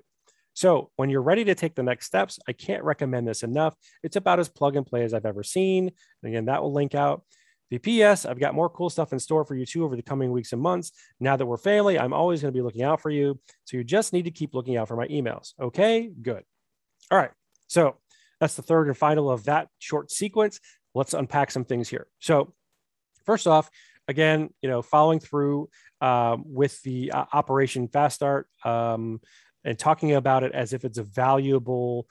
So when you're ready to take the next steps, I can't recommend this enough. It's about as plug and play as I've ever seen. And again, that will link out. VPS, I've got more cool stuff in store for you too over the coming weeks and months. Now that we're family, I'm always going to be looking out for you. So you just need to keep looking out for my emails. Okay, good. All right. So that's the third and final of that short sequence. Let's unpack some things here. So first off, again, following through with the Operation Fast Start, and talking about it as if it's a valuable,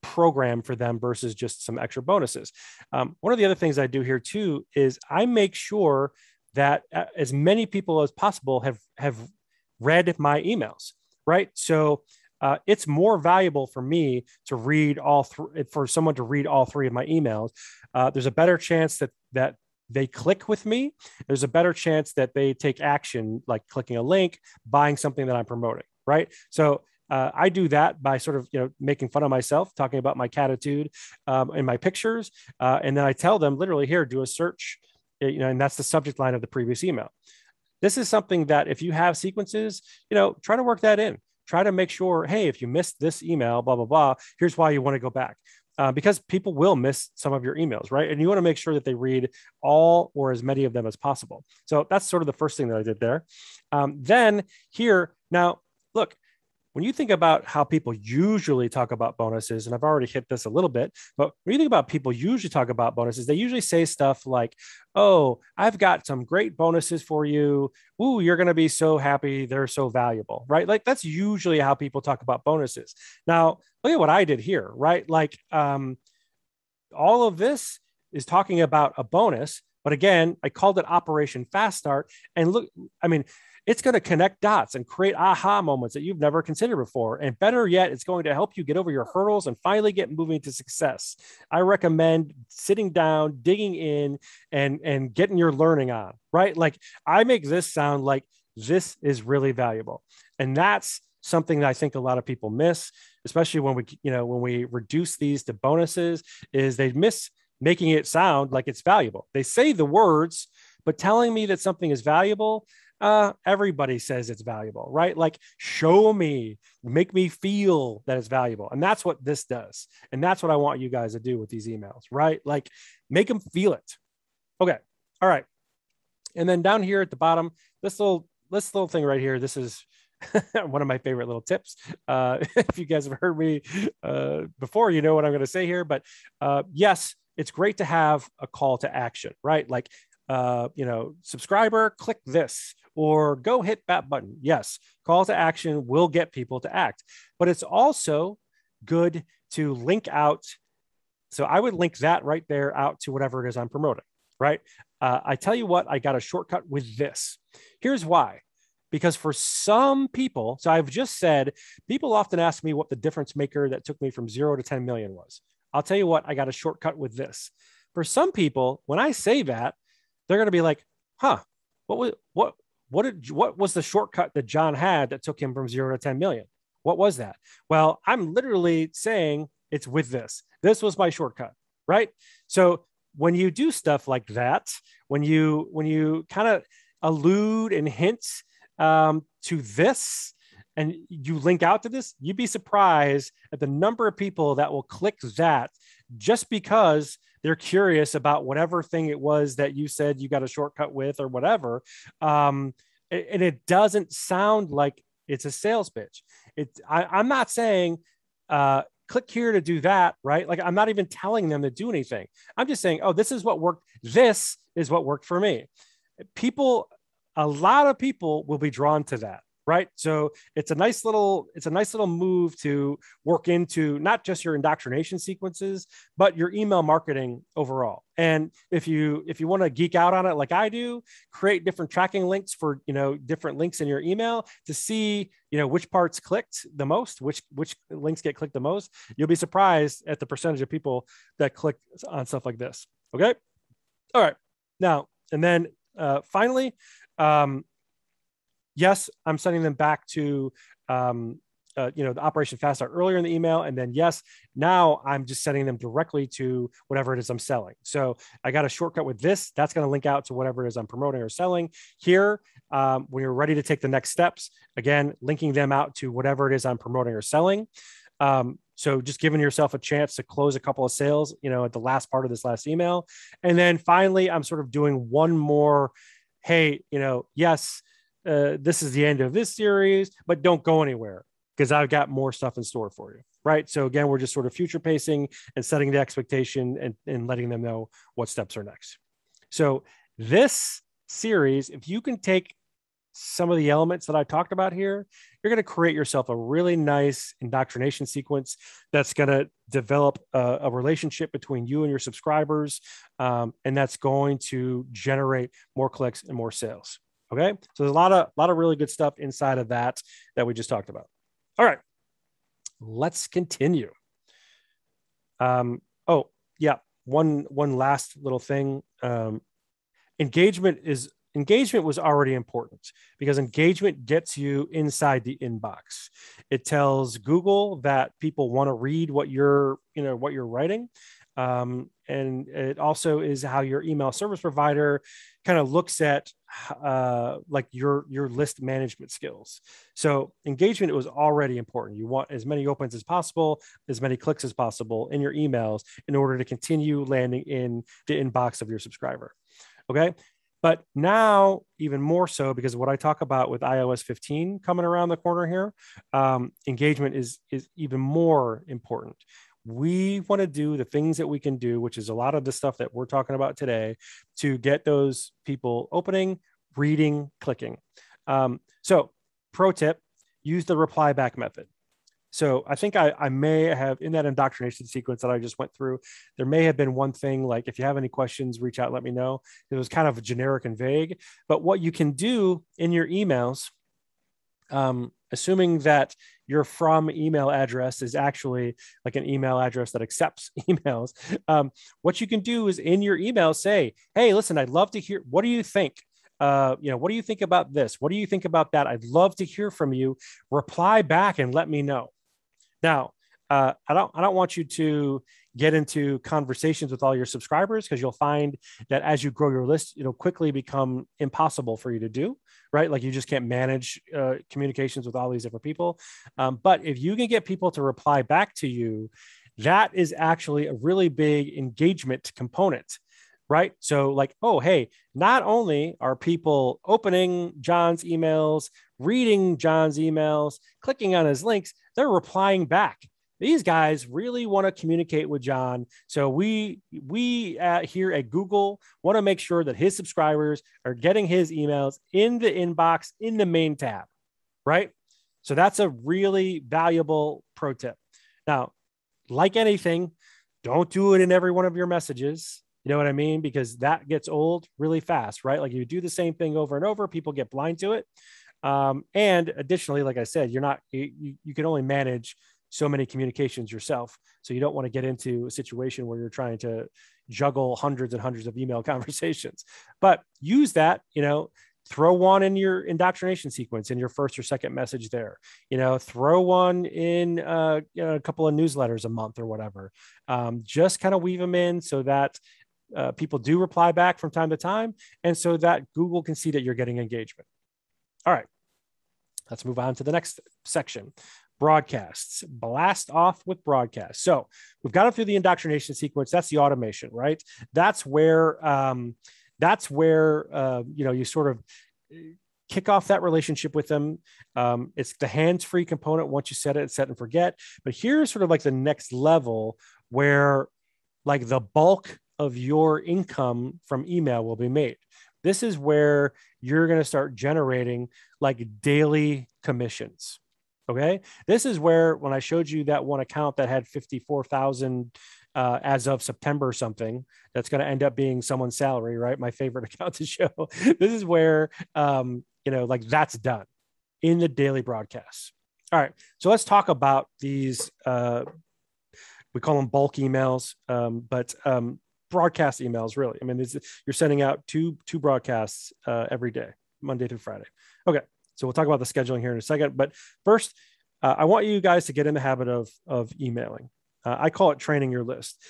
program for them versus just some extra bonuses. One of the other things I do here too is I make sure that as many people as possible have read my emails, right? So it's more valuable for me to read for someone to read all three of my emails. There's a better chance that they click with me. There's a better chance that they take action, like clicking a link, buying something that I'm promoting, right? So I do that by sort of, making fun of myself, talking about my catitude in my pictures. And then I tell them literally, here, do a search, and that's the subject line of the previous email. This is something that if you have sequences, try to work that in. Try to make sure, hey, if you missed this email, blah, blah, blah, here's why you want to go back. Because people will miss some of your emails, right? And you want to make sure that they read all or as many of them as possible. So that's sort of the first thing that I did there. Then here, now, look, when you think about how people usually talk about bonuses, and I've already hit this a little bit, but when you think about people usually talk about bonuses, they usually say stuff like, oh, I've got some great bonuses for you. Ooh, you're going to be so happy. They're so valuable, right? Like that's usually how people talk about bonuses. Now, look at what I did here, right? Like all of this is talking about a bonus, but again, I called it Operation Fast Start. And look, I mean, it's going to connect dots and create aha moments that you've never considered before. And better yet, it's going to help you get over your hurdles and finally get moving to success. I recommend sitting down, digging in, and getting your learning on, right? Like I make this sound like this is really valuable. And that's something that I think a lot of people miss, especially when we reduce these to bonuses, is they miss making it sound like it's valuable. They say the words, but telling me that something is valuable, everybody says it's valuable, right? Like show me, make me feel that it's valuable. And that's what this does. And that's what I want you guys to do with these emails, right? Like make them feel it. Okay. All right. And then down here at the bottom, this little thing right here, this is one of my favorite little tips. If you guys have heard me before, you know what I'm going to say here, but yes, it's great to have a call to action, right? Like, subscriber, click this or go hit that button. Yes, call to action will get people to act, but it's also good to link out. So I would link that right there out to whatever it is I'm promoting, right? I tell you what, I got a shortcut with this. Here's why. Because for some people, so I've just said, people often ask me what the difference maker that took me from 0 to 10 million was. I'll tell you what, I got a shortcut with this. For some people, when I say that, they're going to be like, huh, what was the shortcut that John had that took him from 0 to 10 million? What was that? Well, I'm literally saying it's with this. This was my shortcut, right? So when you do stuff like that, when you kind of allude and hint to this, and you link out to this, you'd be surprised at the number of people that will click that just because they're curious about whatever thing it was that you said you got a shortcut with or whatever. And it doesn't sound like it's a sales pitch. I'm not saying click here to do that, right? Like I'm not even telling them to do anything. I'm just saying, oh, this is what worked. This is what worked for me. A lot of people will be drawn to that. Right. So it's a nice little move to work into not just your indoctrination sequences, but your email marketing overall. And if you want to geek out on it like I do, create different tracking links for, different links in your email to see, which parts clicked the most, which links get clicked the most. You'll be surprised at the percentage of people that click on stuff like this. Okay. All right. Now, and then finally, yes, I'm sending them back to, the Operation Fast Start earlier in the email. And then, yes, now I'm just sending them directly to whatever it is I'm selling. So I got a shortcut with this. That's going to link out to whatever it is I'm promoting or selling. Here, when you're ready to take the next steps, again, linking them out to whatever it is I'm promoting or selling. So just giving yourself a chance to close a couple of sales, at the last part of this last email. And then finally, I'm sort of doing one more, hey, yes, this is the end of this series, but don't go anywhere because I've got more stuff in store for you. Right. So again, we're just sort of future pacing and setting the expectation and letting them know what steps are next. So This series, if you can take some of the elements that I talked about here, you're going to create yourself a really nice indoctrination sequence that's going to develop a relationship between you and your subscribers. And that's going to generate more clicks and more sales. Okay. So there's a lot of really good stuff inside of that we just talked about. All right, let's continue. Oh yeah. One last little thing. Engagement was already important because engagement gets you inside the inbox. It tells Google that people want to read what you're writing. And it also is how your email service provider kind of looks at like your list management skills. So engagement was already important. You want as many opens as possible, as many clicks as possible in your emails in order to continue landing in the inbox of your subscriber. Okay. But now, even more so, because of what I talk about with iOS 15 coming around the corner here, engagement is even more important. We want to do the things that we can do, which is a lot of the stuff that we're talking about today, to get those people opening, reading, clicking. So, pro tip, use the reply back method. So I think I may have, in that indoctrination sequence that I just went through, there may have been one thing like, if you have any questions, reach out, let me know. It was kind of generic and vague. But what you can do in your emails, assuming that your from email address is actually like an email address that accepts emails, what you can do is in your email say, hey, listen, I'd love to hear, what do you think? What do you think about this? What do you think about that? I'd love to hear from you. Reply back and let me know. Now, I don't want you to get into conversations with all your subscribers, because you'll find that as you grow your list, it'll quickly become impossible for you to do, right? Like you just can't manage communications with all these different people. But if you can get people to reply back to you, that is actually a really big engagement component, right? So like, oh, hey, not only are people opening John's emails, reading John's emails, clicking on his links, they're replying back. These guys really want to communicate with John. So we here at Google want to make sure that his subscribers are getting his emails in the inbox in the main tab, right? So that's a really valuable pro tip. Now, like anything, don't do it in every one of your messages. You know what I mean? Because that gets old really fast, right? Like you do the same thing over and over, people get blind to it. And additionally, like I said, you can only manage so many communications yourself. So you don't want to get into a situation where you're trying to juggle hundreds and hundreds of email conversations, but use that, throw one in your indoctrination sequence in your first or second message there, throw one in a couple of newsletters a month or whatever. Just kind of weave them in so that people do reply back from time to time. And so that Google can see that you're getting engagement. All right, let's move on to the next section. Broadcasts. Blast off with broadcasts. So we've got it through the indoctrination sequence. That's the automation, right? That's where you sort of kick off that relationship with them. It's the hands-free component. Once you set it, set and forget. But here's sort of like the next level where like the bulk of your income from email will be made. This is where you're going to start generating like daily commissions. Okay. This is where, when I showed you that one account that had 54,000 as of September or something, that's going to end up being someone's salary, right? My favorite account to show. This is where, like that's done in the daily broadcasts. All right. So let's talk about these. We call them bulk emails, but broadcast emails, really. I mean, you're sending out two broadcasts every day, Monday through Friday. Okay. So we'll talk about the scheduling here in a second. But first, I want you guys to get in the habit of emailing. I call it training your list.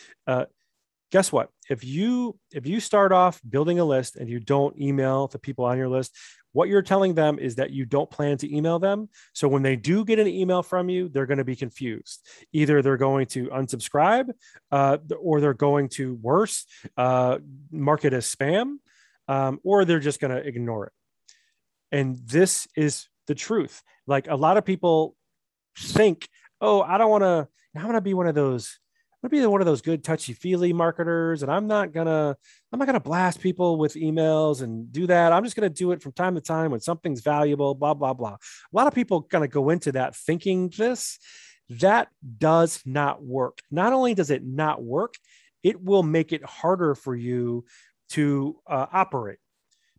Guess what? If you start off building a list and you don't email the people on your list, what you're telling them is that you don't plan to email them. So when they do get an email from you, they're going to be confused. Either they're going to unsubscribe or they're going to, worse, mark it as spam, or they're just going to ignore it. And this is the truth. Like a lot of people think, oh, I want to be one of those to be one of those good touchy-feely marketers, and I'm not gonna blast people with emails and do that. I'm just gonna do it from time to time when something's valuable, blah, blah, blah. A lot of people kind of go into that thinking this. That does not work. Not only does it not work, it will make it harder for you to operate,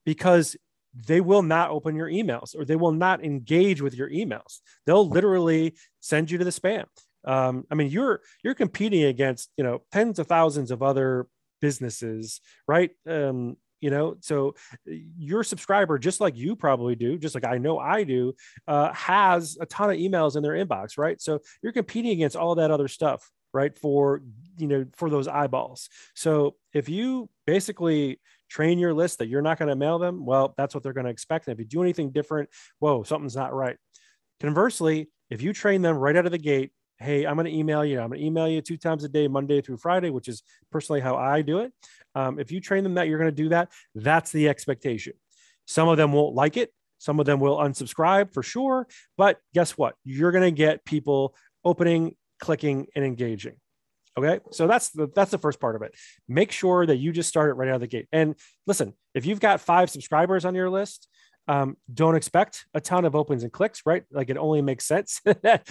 because they will not open your emails, or they will not engage with your emails. They'll literally send you to the spam. I mean, you're competing against, tens of thousands of other businesses, right? So your subscriber, just like you probably do, just like I know I do, has a ton of emails in their inbox, right? So you're competing against all that other stuff, right? For those eyeballs. So if you basically train your list that you're not going to mail them, well, that's what they're going to expect. And if you do anything different, whoa, something's not right. Conversely, if you train them right out of the gate, hey, I'm going to email you. I'm going to email you 2 times a day, Monday through Friday, which is personally how I do it. If you train them that you're going to do that, that's the expectation. Some of them won't like it. Some of them will unsubscribe for sure. But guess what? You're going to get people opening, clicking, and engaging. Okay. So that's the first part of it. Make sure that you just start it right out of the gate. And listen, if you've got 5 subscribers on your list, don't expect a ton of opens and clicks, right? Like, it only makes sense that,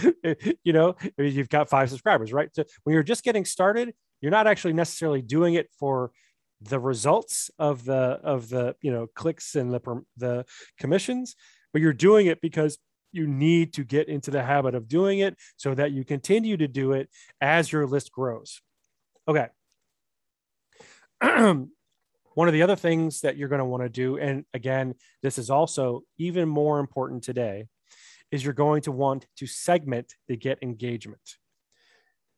you've got 5 subscribers, right? So when you're just getting started, you're not actually necessarily doing it for the results of the clicks and the commissions, but you're doing it because you need to get into the habit of doing it so that you continue to do it as your list grows. Okay. One of the other things that you're going to want to do, and again, this is also even more important today, is you're going to want to segment to get engagement.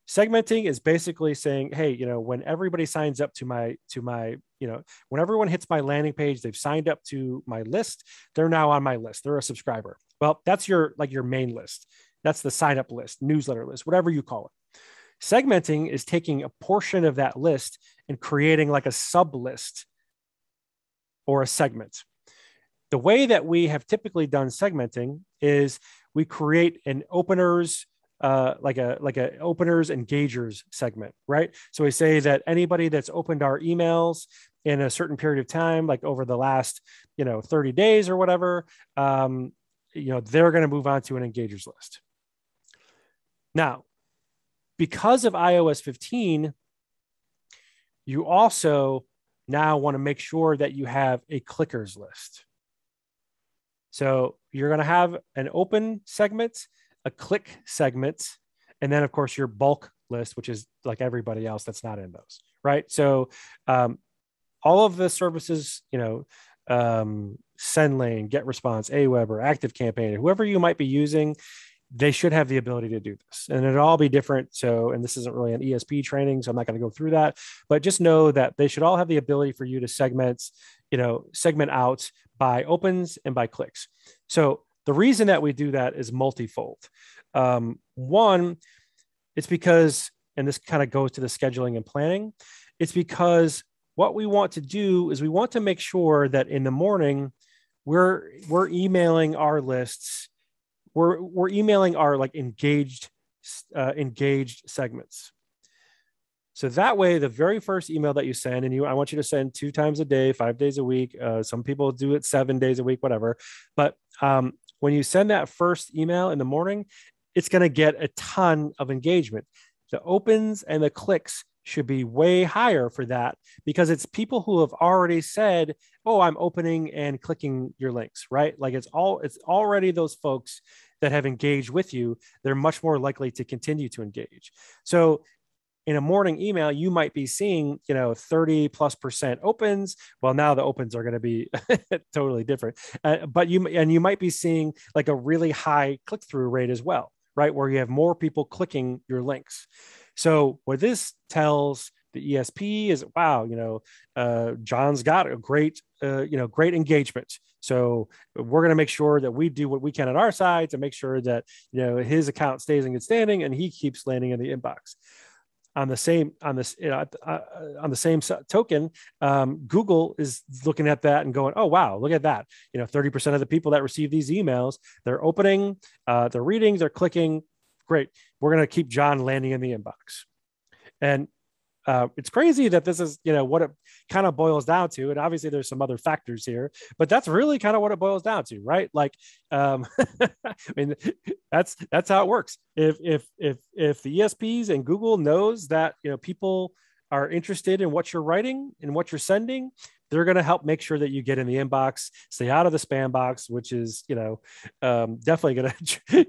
Segmenting is basically saying, hey, when everybody signs up to my, when everyone hits my landing page, they've signed up to my list, they're now on my list, they're a subscriber. Well, that's your main list. That's the sign up list, newsletter list, whatever you call it. Segmenting is taking a portion of that list and creating like a sub list or a segment. The way that we have typically done segmenting is we create an openers, like a openers engagers segment, right? So we say that anybody that's opened our emails in a certain period of time, like over the last 30 days or whatever, they're going to move on to an engagers list. Now, because of iOS 15, you also now want to make sure that you have a clickers list. So you're going to have an open segment, a click segment, and then of course your bulk list, which is like everybody else that's not in those, right? So all of the services, SendLane, GetResponse, Aweber, ActiveCampaign, whoever you might be using, they should have the ability to do this, and it'll all be different. So, and this isn't really an ESP training, so I'm not going to go through that, but just know that they should all have the ability for you to segment out by opens and by clicks. So the reason that we do that is multifold. One, it's because, and this kind of goes to the scheduling and planning, it's because what we want to do is we want to make sure that in the morning we're emailing our lists. We're emailing our like engaged segments. So that way, the very first email that you send, and I want you to send 2 times a day, 5 days a week. Some people do it 7 days a week, whatever. But when you send that first email in the morning, it's going to get a ton of engagement. The opens and the clicks should be way higher for that, because it's people who have already said, oh, I'm opening and clicking your links, right? Like it's already those folks that have engaged with you. They're much more likely to continue to engage. So in a morning email, you might be seeing, 30+% opens. Well, now the opens are going to be totally different, but you might be seeing like a really high click-through rate as well, right? Where you have more people clicking your links. So what this tells the ESP is, wow, John's got a great engagement. So we're going to make sure that we do what we can on our side to make sure that, his account stays in good standing and he keeps landing in the inbox. On the same token, Google is looking at that and going, oh, wow, look at that. 30% of the people that receive these emails, they're opening, they're reading, they're clicking. Great. We're going to keep John landing in the inbox. And it's crazy that this is, what it kind of boils down to. And obviously there's some other factors here, but that's really kind of what it boils down to, right? Like, I mean, that's how it works. If the ESPs and Google knows that, people are interested in what you're writing and what you're sending, they're going to help make sure that you get in the inbox, stay out of the spam box, which is, definitely going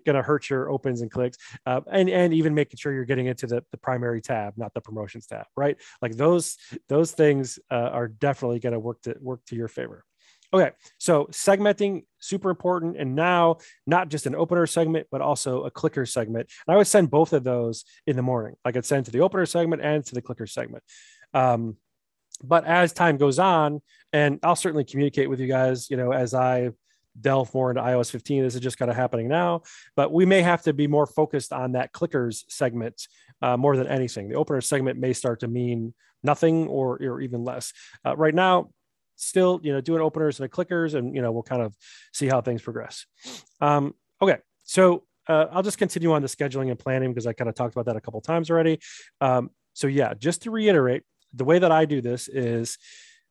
to hurt your opens and clicks, and even making sure you're getting into the primary tab, not the promotions tab, right? Like those things are definitely going to work to your favor. Okay, so segmenting, super important. And now not just an opener segment, but also a clicker segment. And I would send both of those in the morning. I could send to the opener segment and to the clicker segment. But as time goes on, and I'll certainly communicate with you guys, as I delve more into iOS 15, this is just kind of happening now, but we may have to be more focused on that clickers segment more than anything. The opener segment may start to mean nothing or even less. Right now, still, doing openers and clickers, and, we'll kind of see how things progress. Okay. So I'll just continue on the scheduling and planning because I kind of talked about that a couple of times already. So yeah, just to reiterate, the way that I do this is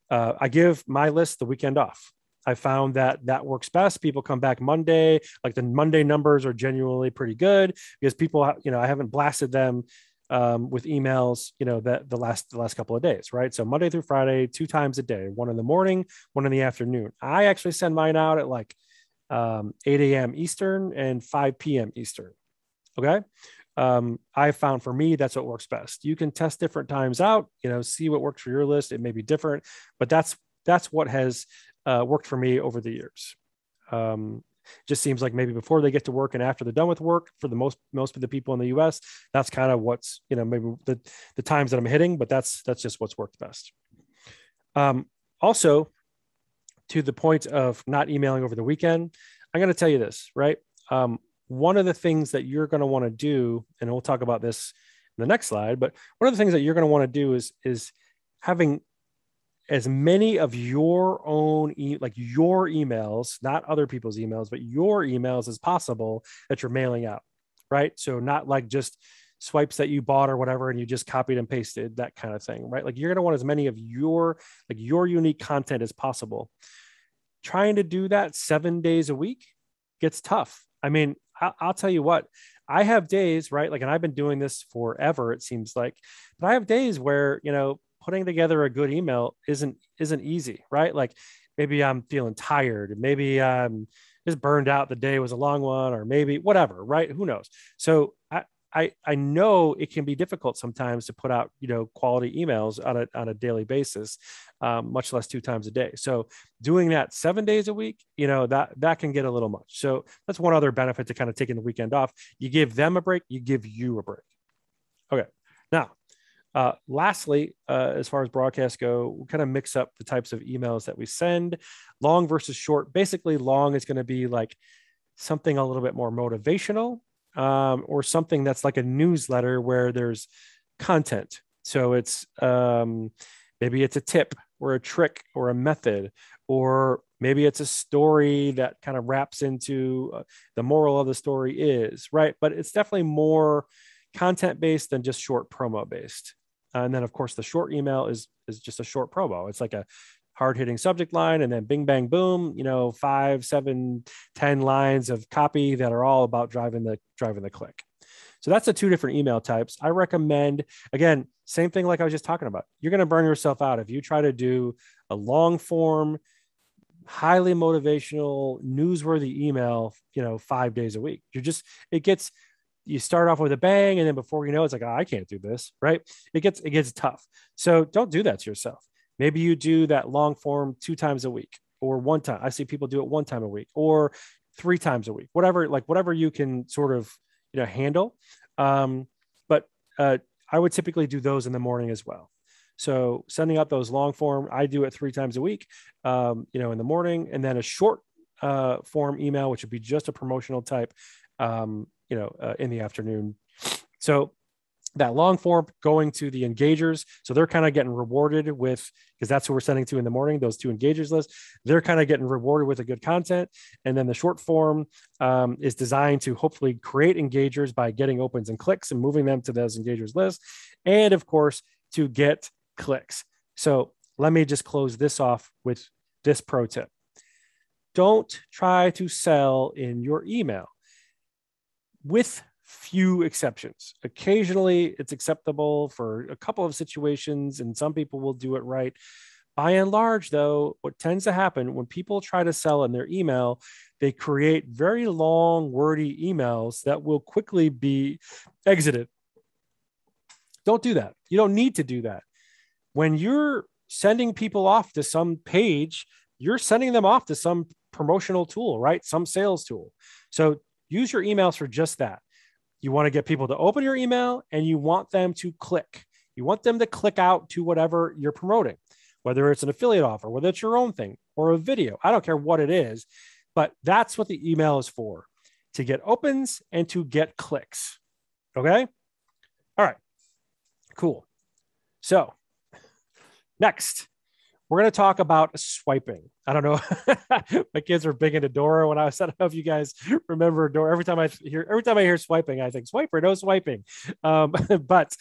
I give my list the weekend off. I found that works best. People come back Monday, like the Monday numbers are genuinely pretty good because people, I haven't blasted them with emails, that the last couple of days, right? So Monday through Friday, 2 times a day, 1 in the morning, 1 in the afternoon. I actually send mine out at like 8 a.m. Eastern and 5 p.m. Eastern. Okay. I found for me, that's what works best. You can test different times out, see what works for your list. It may be different, but that's what has worked for me over the years. Just seems like maybe before they get to work and after they're done with work for the most of the people in the US, that's kind of what's, maybe the times that I'm hitting, but that's just what's worked best. Also, to the point of not emailing over the weekend, I'm going to tell you this, right? One of the things that you're going to want to do, and we'll talk about this in the next slide, but one of the things that you're going to want to do is having as many of your own, your emails, not other people's emails, but your emails as possible that you're mailing out, right? So not like just swipes that you bought or whatever, and you just copied and pasted, that kind of thing, right? Like you're going to want as many of your unique content as possible. Trying to do that 7 days a week gets tough. I mean, I'll tell you what, I have days, right? Like, and I've been doing this forever, it seems like, but I have days where, putting together a good email isn't easy, right? Like maybe I'm feeling tired, maybe I'm just burned out. The day was a long one, or maybe whatever, right? Who knows? So I know it can be difficult sometimes to put out, quality emails on a daily basis, much less 2 times a day. So doing that 7 days a week, that can get a little much. So that's one other benefit to kind of taking the weekend off. You give them a break, you give you a break. Okay. Now, lastly, as far as broadcasts go, we'll kind of mix up the types of emails that we send, long versus short. Basically, long is going to be like something a little bit more motivational, or something that's like a newsletter where there's content. So it's maybe it's a tip or a trick or a method, or maybe it's a story that kind of wraps into the moral of the story is, right? But it's definitely more content based than just short promo based. And then of course the short email is just a short promo. It's like a hard hitting subject line, and then bing, bang, boom, 5, 7, 10 lines of copy that are all about driving the click. So that's the 2 different email types. I recommend, again, same thing like I was just talking about. You're going to burn yourself out if you try to do a long form, highly motivational, newsworthy email, 5 days a week. You start off with a bang, and then before you know, it's like, I can't do this, right? It gets tough. So don't do that to yourself. Maybe you do that long form 2 times a week, or 1 time. I see people do it 1 time a week, or 3 times a week, whatever you can sort of, handle. But I would typically do those in the morning as well. So sending out those long form, I do it 3 times a week, in the morning, and then a short form email, which would be just a promotional type, in the afternoon. So that long form going to the engagers. So they're kind of getting rewarded with, because that's who we're sending to in the morning, those 2 engagers lists. They're kind of getting rewarded with a good content. And then the short form is designed to hopefully create engagers by getting opens and clicks and moving them to those engagers list. And of course, to get clicks. So let me just close this off with this pro tip. Don't try to sell in your email, with few exceptions. Occasionally it's acceptable for a couple of situations and some people will do it right. By and large, though, what tends to happen when people try to sell in their email, they create very long, wordy emails that will quickly be exited. Don't do that. You don't need to do that. When you're sending people off to some page, you're sending them off to some promotional tool, right? Some sales tool. So use your emails for just that. You want to get people to open your email and you want them to click. You want them to click out to whatever you're promoting, whether it's an affiliate offer, whether it's your own thing or a video. I don't care what it is, but that's what the email is for, to get opens and to get clicks. Okay. All right. Cool. So next, we're going to talk about swiping. I don't know. My kids were big into Dora when I was, I don't know if you guys remember Dora. Every time I hear swiping, I think swiper, no swiping. But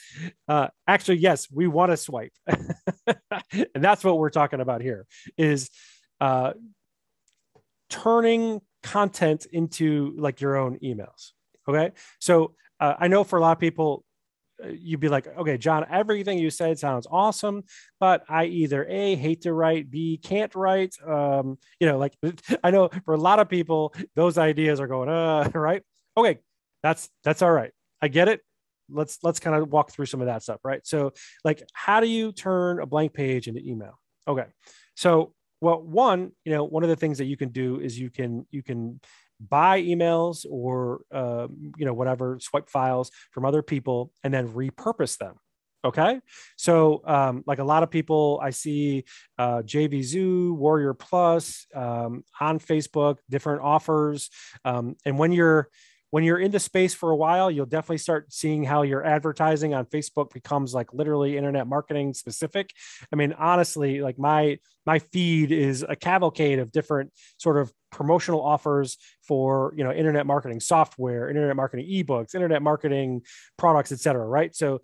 actually, yes, we want to swipe. And that's what we're talking about here is turning content into like your own emails. Okay. So I know for a lot of people, you'd be like, okay, John, everything you said sounds awesome, but I either A, hate to write, B, can't write. Like I know for a lot of people, those ideas are going, right. Okay. That's all right. I get it. Let's kind of walk through some of that stuff. Right. So like, how do you turn a blank page into email? Okay. So, well, one of the things that you can do is you can buy emails or whatever swipe files from other people and then repurpose them. Okay. So like a lot of people I see JV Zoo, Warrior Plus on Facebook, different offers. And when you're in the space for a while, you'll definitely start seeing how your advertising on Facebook becomes like literally internet marketing specific. I mean, honestly, like my feed is a cavalcade of different sort of promotional offers for, internet marketing software, internet marketing ebooks, internet marketing products, et cetera. Right. So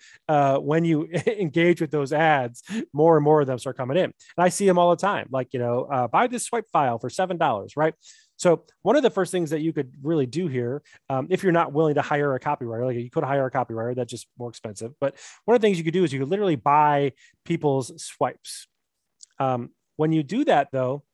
when you engage with those ads, more and more of them start coming in. And I see them all the time. Like, buy this swipe file for $7. Right. So one of the first things that you could really do here, if you're not willing to hire a copywriter, like you could hire a copywriter, that's just more expensive. But one of the things you could do is you could literally buy people's swipes. When you do that, though,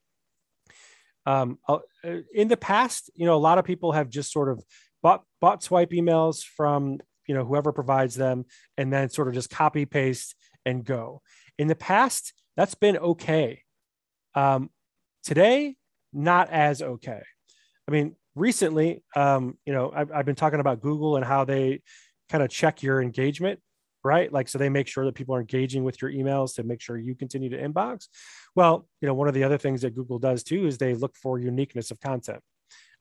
in the past, a lot of people have just sort of bought swipe emails from whoever provides them, and then sort of just copy paste and go. In the past, that's been okay. Today, not as okay. I mean, recently, I've been talking about Google and how they kind of check your engagement, right? Like, so they make sure that people are engaging with your emails to make sure you continue to inbox. Well, one of the other things that Google does too is they look for uniqueness of content.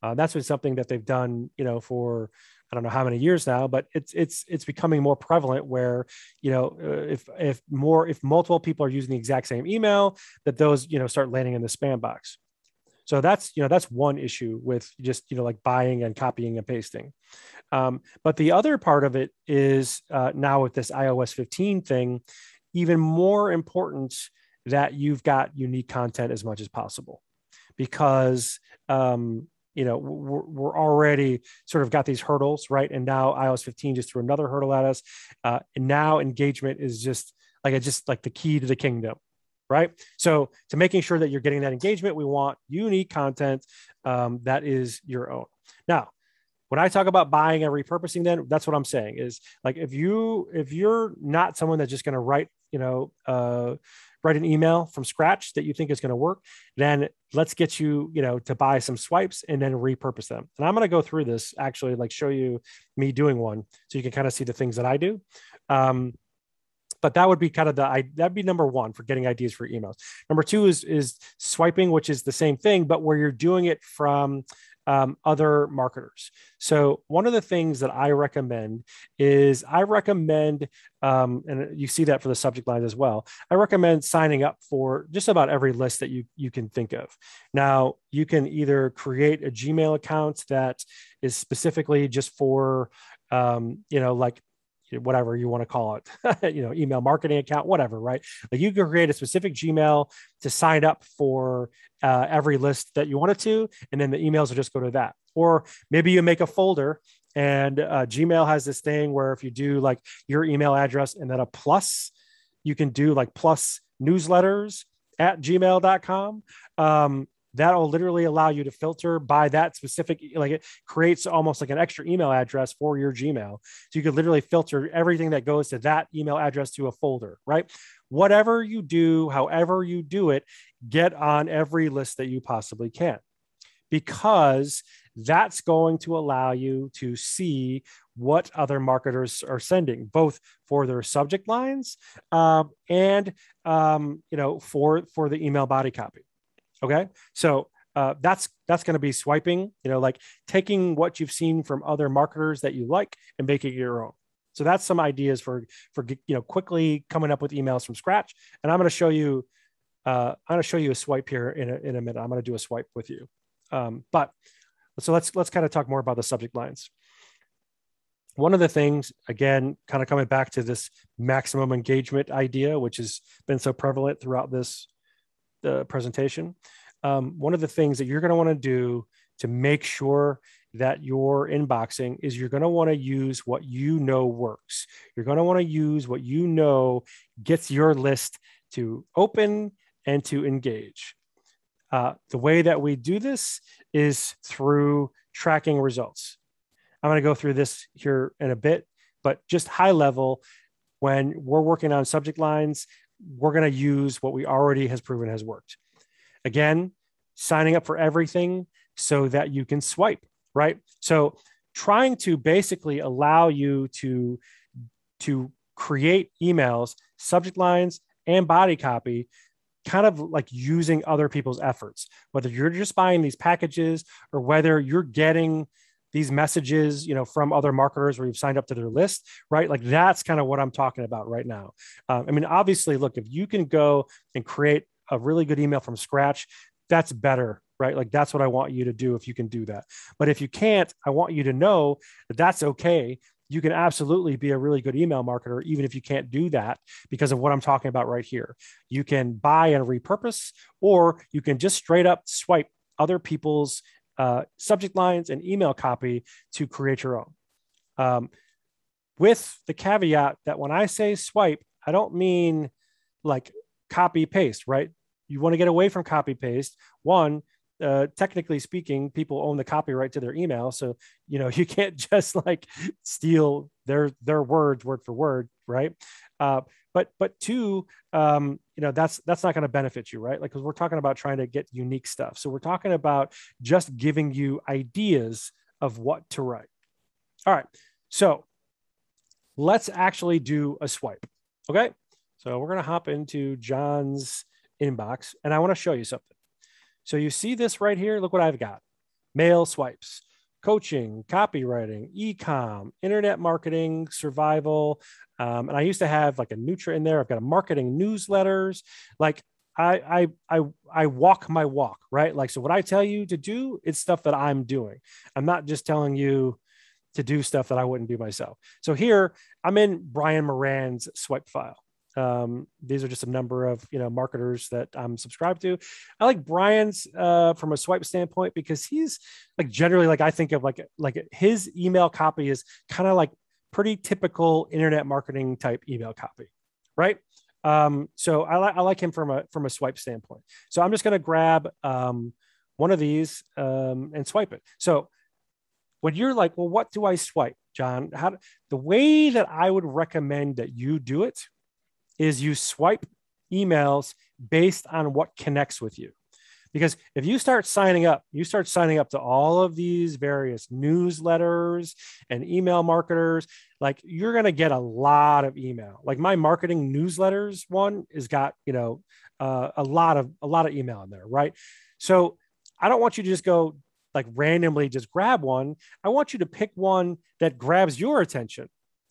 That's been something that they've done, for I don't know how many years now, but it's becoming more prevalent where, if multiple people are using the exact same email, that those, start landing in the spam box. So that's one issue with just, like buying and copying and pasting. But the other part of it is now with this iOS 15 thing, even more important that you've got unique content as much as possible, because, we're already sort of got these hurdles, right? And now iOS 15 just threw another hurdle at us. And now engagement is just like the key to the kingdom. Right. So to making sure that you're getting that engagement, we want unique content that is your own. Now, when I talk about buying and repurposing, then that's what I'm saying is like, if you're not someone that's just going to write an email from scratch that you think is going to work, then let's get you, to buy some swipes and then repurpose them. And I'm going to go through this, actually, like show you me doing one so you can kind of see the things that I do. But that would be kind of that'd be number one for getting ideas for emails. Number two is swiping, which is the same thing, but where you're doing it from other marketers. So one of the things that I recommend is and you see that for the subject line as well. I recommend signing up for just about every list that you can think of. Now, you can either create a Gmail account that is specifically just for, like whatever you want to call it, email marketing account, whatever, right? Like you can create a specific Gmail to sign up for every list that you wanted to, and then the emails will just go to that. Or maybe you make a folder, and Gmail has this thing where if you do like your email address and then a plus, you can do like plus newsletters at gmail.com. That'll literally allow you to filter by that specific, like it creates almost like an extra email address for your Gmail. So you could literally filter everything that goes to that email address to a folder, right? Whatever you do, however you do it, get on every list that you possibly can, because that's going to allow you to see what other marketers are sending, both for their subject lines and for the email body copy. Okay, so that's going to be swiping, like taking what you've seen from other marketers that you like and making it your own. So that's some ideas for quickly coming up with emails from scratch. And I'm going to show you a swipe here in a minute. I'm going to do a swipe with you. But so let's kind of talk more about the subject lines. One of the things, again, kind of coming back to this maximum engagement idea, which has been so prevalent throughout this presentation. One of the things that you're going to want to do to make sure that your inboxing is you're going to want to use what works. You're going to want to use what gets your list to open and to engage. The way that we do this is through tracking results. I'm going to go through this here in a bit, but just high level, when we're working on subject lines, we're going to use what we already has proven has worked. Again, signing up for everything so that you can swipe, right? So trying to basically allow you to create emails, subject lines, and body copy, kind of like using other people's efforts, whether you're just buying these packages or whether you're getting these messages, from other marketers where you've signed up to their list, right? Like that's kind of what I'm talking about right now. Obviously, look, if you can go and create a really good email from scratch, that's better, right? Like that's what I want you to do if you can do that. But if you can't, I want you to know that that's okay. You can absolutely be a really good email marketer, even if you can't do that, because of what I'm talking about right here. You can buy and repurpose, or you can just straight up swipe other people's subject lines and email copy to create your own. With the caveat that when I say swipe, I don't mean like copy paste, right? You want to get away from copy paste. One, technically speaking, people own the copyright to their email. So, you can't just like steal their words word for word, right? But two, that's not going to benefit you, right? Like, because we're talking about trying to get unique stuff. So we're talking about just giving you ideas of what to write. All right. So let's actually do a swipe. Okay. So we're going to hop into John's inbox and I want to show you something. So you see this right here. Look what I've got. Mail swipes, coaching, copywriting, e-com, internet marketing, survival. And I used to have like a Nutra in there. I've got a marketing newsletters. Like I walk my walk, right? Like, so what I tell you to do, it's stuff that I'm doing. I'm not just telling you to do stuff that I wouldn't do myself. So here I'm in Brian Moran's swipe file. These are just a number of marketers that I'm subscribed to. I like Brian's from a swipe standpoint because he's like generally like I think of like his email copy is kind of like pretty typical internet marketing type email copy, right? So I like him from a swipe standpoint. So I'm just going to grab one of these and swipe it. So when you're like, well, what do I swipe, John? The way that I would recommend that you do it is you swipe emails based on what connects with you. Because if you start signing up to all of these various newsletters and email marketers, like you're going to get a lot of email. Like my marketing newsletters one has got, a lot of email in there, right? So I don't want you to just go like randomly just grab one. I want you to pick one that grabs your attention,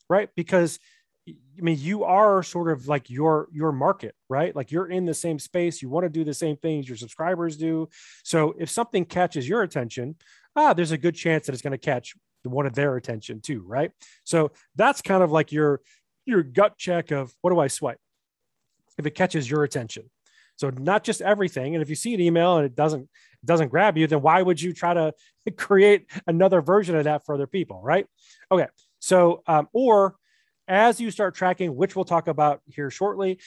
right? Because I mean, you are sort of like your market, right? Like you're in the same space. You want to do the same things your subscribers do. So if something catches your attention, there's a good chance that it's going to catch one of their attention too, right? So that's kind of like your gut check of what do I swipe if it catches your attention. So not just everything. And if you see an email and it doesn't grab you, then why would you try to create another version of that for other people, right? Okay. So or as you start tracking, which we'll talk about here shortly,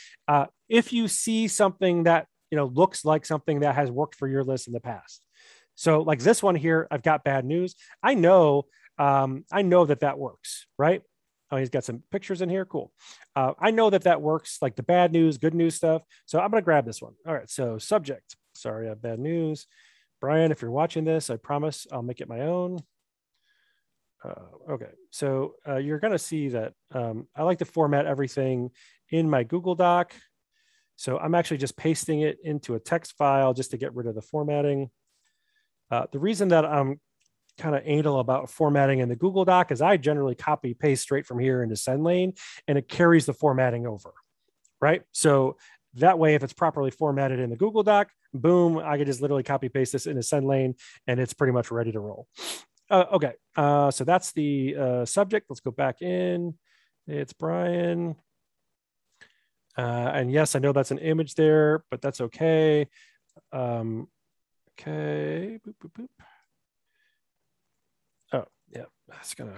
if you see something that looks like something that has worked for your list in the past. So like this one here, I've got bad news. I know that works, right? Oh, he's got some pictures in here. Cool. I know that works, like the bad news, good news stuff. So I'm going to grab this one. All right. So subject. Sorry, I have bad news. Brian, if you're watching this, I promise I'll make it my own. Okay. So you're going to see that I like to format everything in my Google Doc. So I'm actually just pasting it into a text file just to get rid of the formatting. The reason that I'm kind of anal about formatting in the Google Doc is I generally copy paste straight from here into SendLane and it carries the formatting over, right? So that way, if it's properly formatted in the Google Doc, boom, I can just literally copy paste this into SendLane and it's pretty much ready to roll. Okay, so that's the subject. Let's go back in. It's Brian. And yes, I know that's an image there, but that's okay. Okay, boop, boop, boop. Oh, yeah, that's gonna.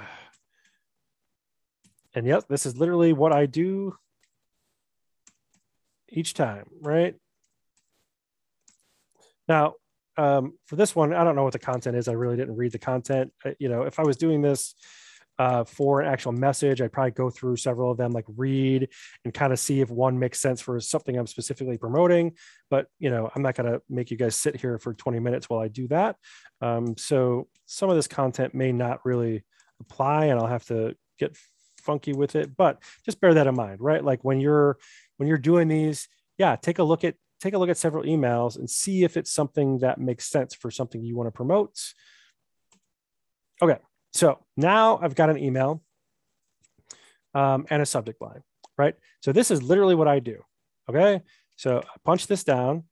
And yep, this is literally what I do each time, right? Now, for this one, I don't know what the content is. I really didn't read the content. If I was doing this for an actual message, I'd probably go through several of them, like read and kind of see if one makes sense for something I'm specifically promoting. But, I'm not going to make you guys sit here for 20 minutes while I do that. So some of this content may not really apply and I'll have to get funky with it, but just bear that in mind, right? Like when you're doing these, take a look at several emails and see if it's something that makes sense for something you want to promote. Okay, so now I've got an email and a subject line, right? So this is literally what I do. Okay, so I punch this down.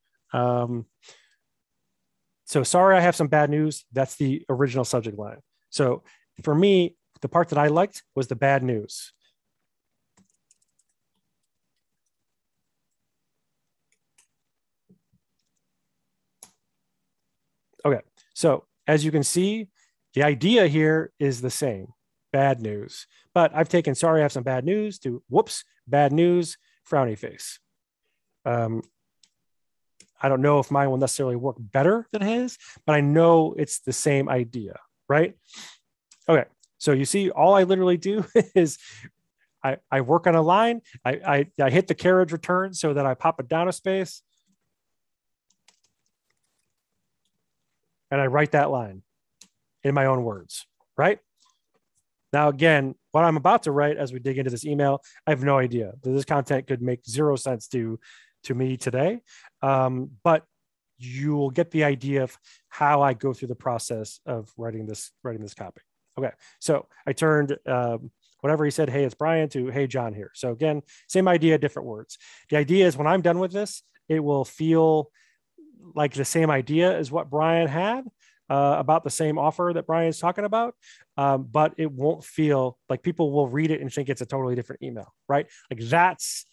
So sorry, I have some bad news. That's the original subject line. So for me, the part that I liked was the bad news. Okay, so as you can see, the idea here is the same, bad news. But I've taken sorry, I have some bad news to whoops, bad news, frowny face. I don't know if mine will necessarily work better than his, but I know it's the same idea, right? Okay, so you see, all I literally do is I work on a line, I hit the carriage return so that I pop it down a space, and I write that line in my own words, right? Now, again, what I'm about to write as we dig into this email, I have no idea. This content could make zero sense to me today, but you will get the idea of how I go through the process of writing this copy. Okay, so I turned whatever he said, hey, it's Brian, to hey, John here. So again, same idea, different words. The idea is when I'm done with this, it will feel like the same idea as what Brian had about the same offer that Brian's talking about, but it won't feel like people will read it and think it's a totally different email, right? Like that's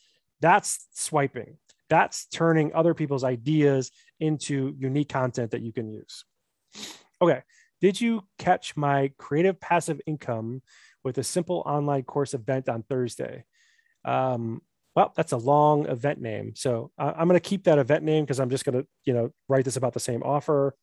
swiping. That's turning other people's ideas into unique content that you can use. Okay. Did you catch my creative passive income with a simple online course event on Thursday? Well, that's a long event name. So I'm going to keep that event name because I'm just going to, write this about the same offer.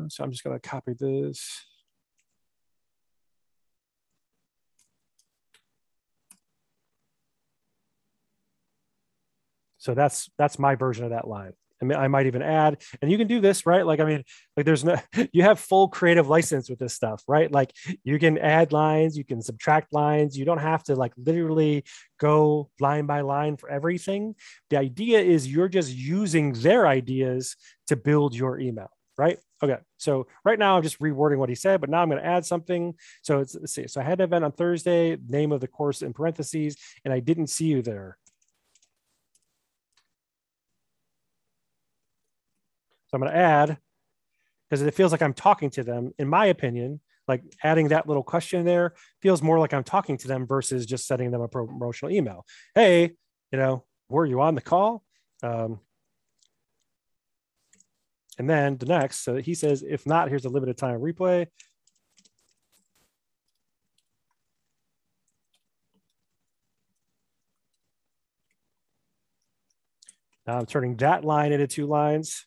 So I'm just going to copy this. So that's my version of that line. I might even add, and you can do this, right? Like, I mean, like there's no, you have full creative license with this stuff, right? Like you can add lines, you can subtract lines. You don't have to like literally go line by line for everything. The idea is you're just using their ideas to build your email, right? Okay. So right now I'm just rewording what he said, but now I'm going to add something. So let's see. So I had an event on Thursday, name of the course in parentheses, and I didn't see you there. So I'm going to add, because it feels like I'm talking to them. In my opinion, like adding that little question there feels more like I'm talking to them versus just sending them a promotional email. Hey, were you on the call? And then the next, so he says, if not, here's a limited time replay. Now I'm turning that line into 2 lines.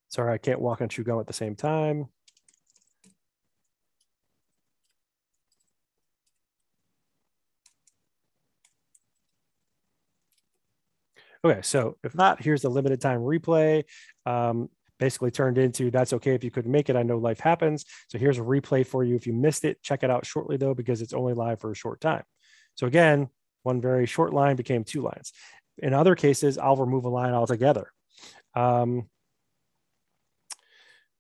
Sorry, I can't walk and chew gum at the same time. Okay, so if not, here's the limited time replay. Basically turned into, that's okay if you couldn't make it. I know life happens. So here's a replay for you if you missed it. Check it out shortly though, because it's only live for a short time. So again, one very short line became 2 lines. In other cases, I'll remove a line altogether.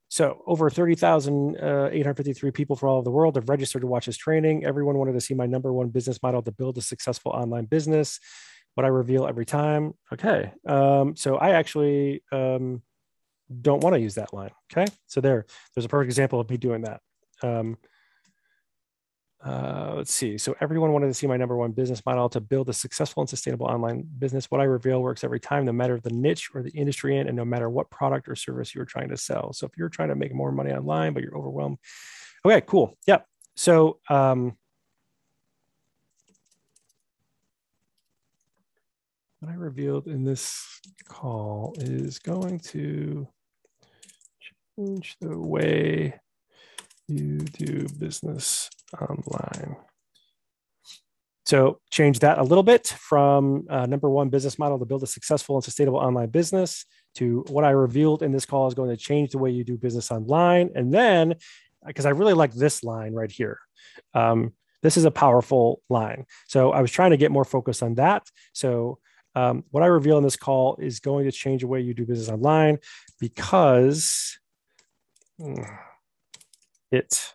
So over 30,853 people from all over the world have registered to watch this training. Everyone wanted to see my number 1 business model to build a successful online business. What I reveal every time. Okay. So I actually don't want to use that line. Okay. So there's a perfect example of me doing that. Let's see. So everyone wanted to see my number 1 business model to build a successful and sustainable online business. What I reveal works every time, no matter the niche or the industry in, and no matter what product or service you're trying to sell. So if you're trying to make more money online, but you're overwhelmed. Okay, cool. Yep. So, what I revealed in this call is going to change the way you do business online. So change that a little bit from number 1 business model to build a successful and sustainable online business to what I revealed in this call is going to change the way you do business online. And then, because I really like this line right here. This is a powerful line. So I was trying to get more focused on that. So what I reveal in this call is going to change the way you do business online because it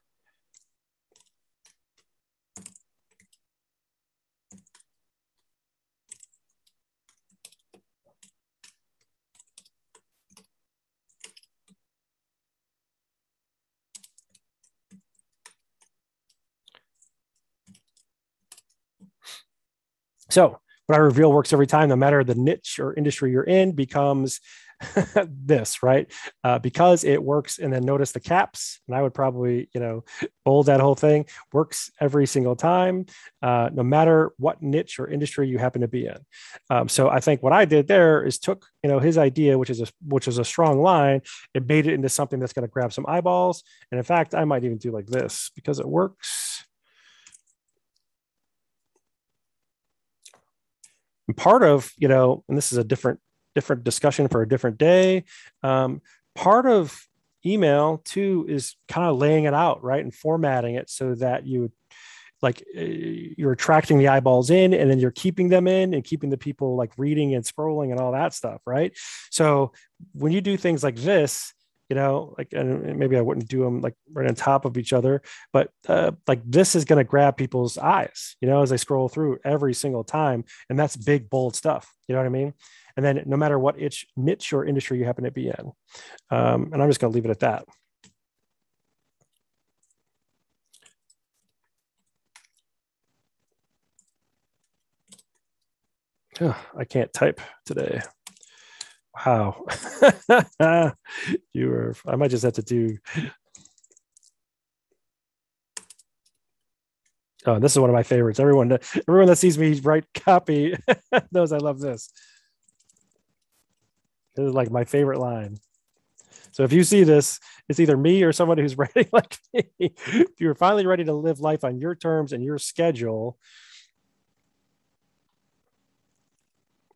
so what I reveal works every time, no matter the niche or industry you're in, becomes this, right? Because it works. And then notice the caps, and I would probably, bold that whole thing. Works every single time, no matter what niche or industry you happen to be in. So I think what I did there is took, his idea, which is a strong line, and made it into something that's going to grab some eyeballs. And in fact, I might even do like this because it works. And part of, and this is a different discussion for a different day. Part of email too is kind of laying it out, right, and formatting it so that you're attracting the eyeballs in, and then you're keeping them in and keeping the people like reading and scrolling and all that stuff, right? So when you do things like this, and maybe I wouldn't do them like right on top of each other, but like this is going to grab people's eyes, as they scroll through every single time. And that's big, bold stuff. You know what I mean? And then no matter what niche or industry you happen to be in. And I'm just going to leave it at that. Oh, I can't type today. Wow. I might just have to do. Oh, this is one of my favorites. Everyone that sees me write copy knows I love this. This is like my favorite line. So if you see this, it's either me or somebody who's ready like me. If you're finally ready to live life on your terms and your schedule.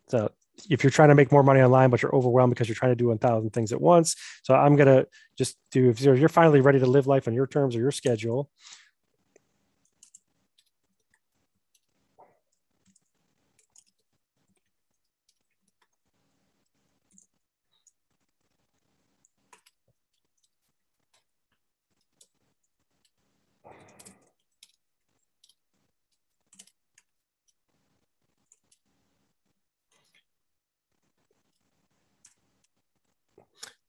So if you're trying to make more money online, but you're overwhelmed because you're trying to do 1,000 things at once. So I'm going to just do, if you're finally ready to live life on your terms or your schedule.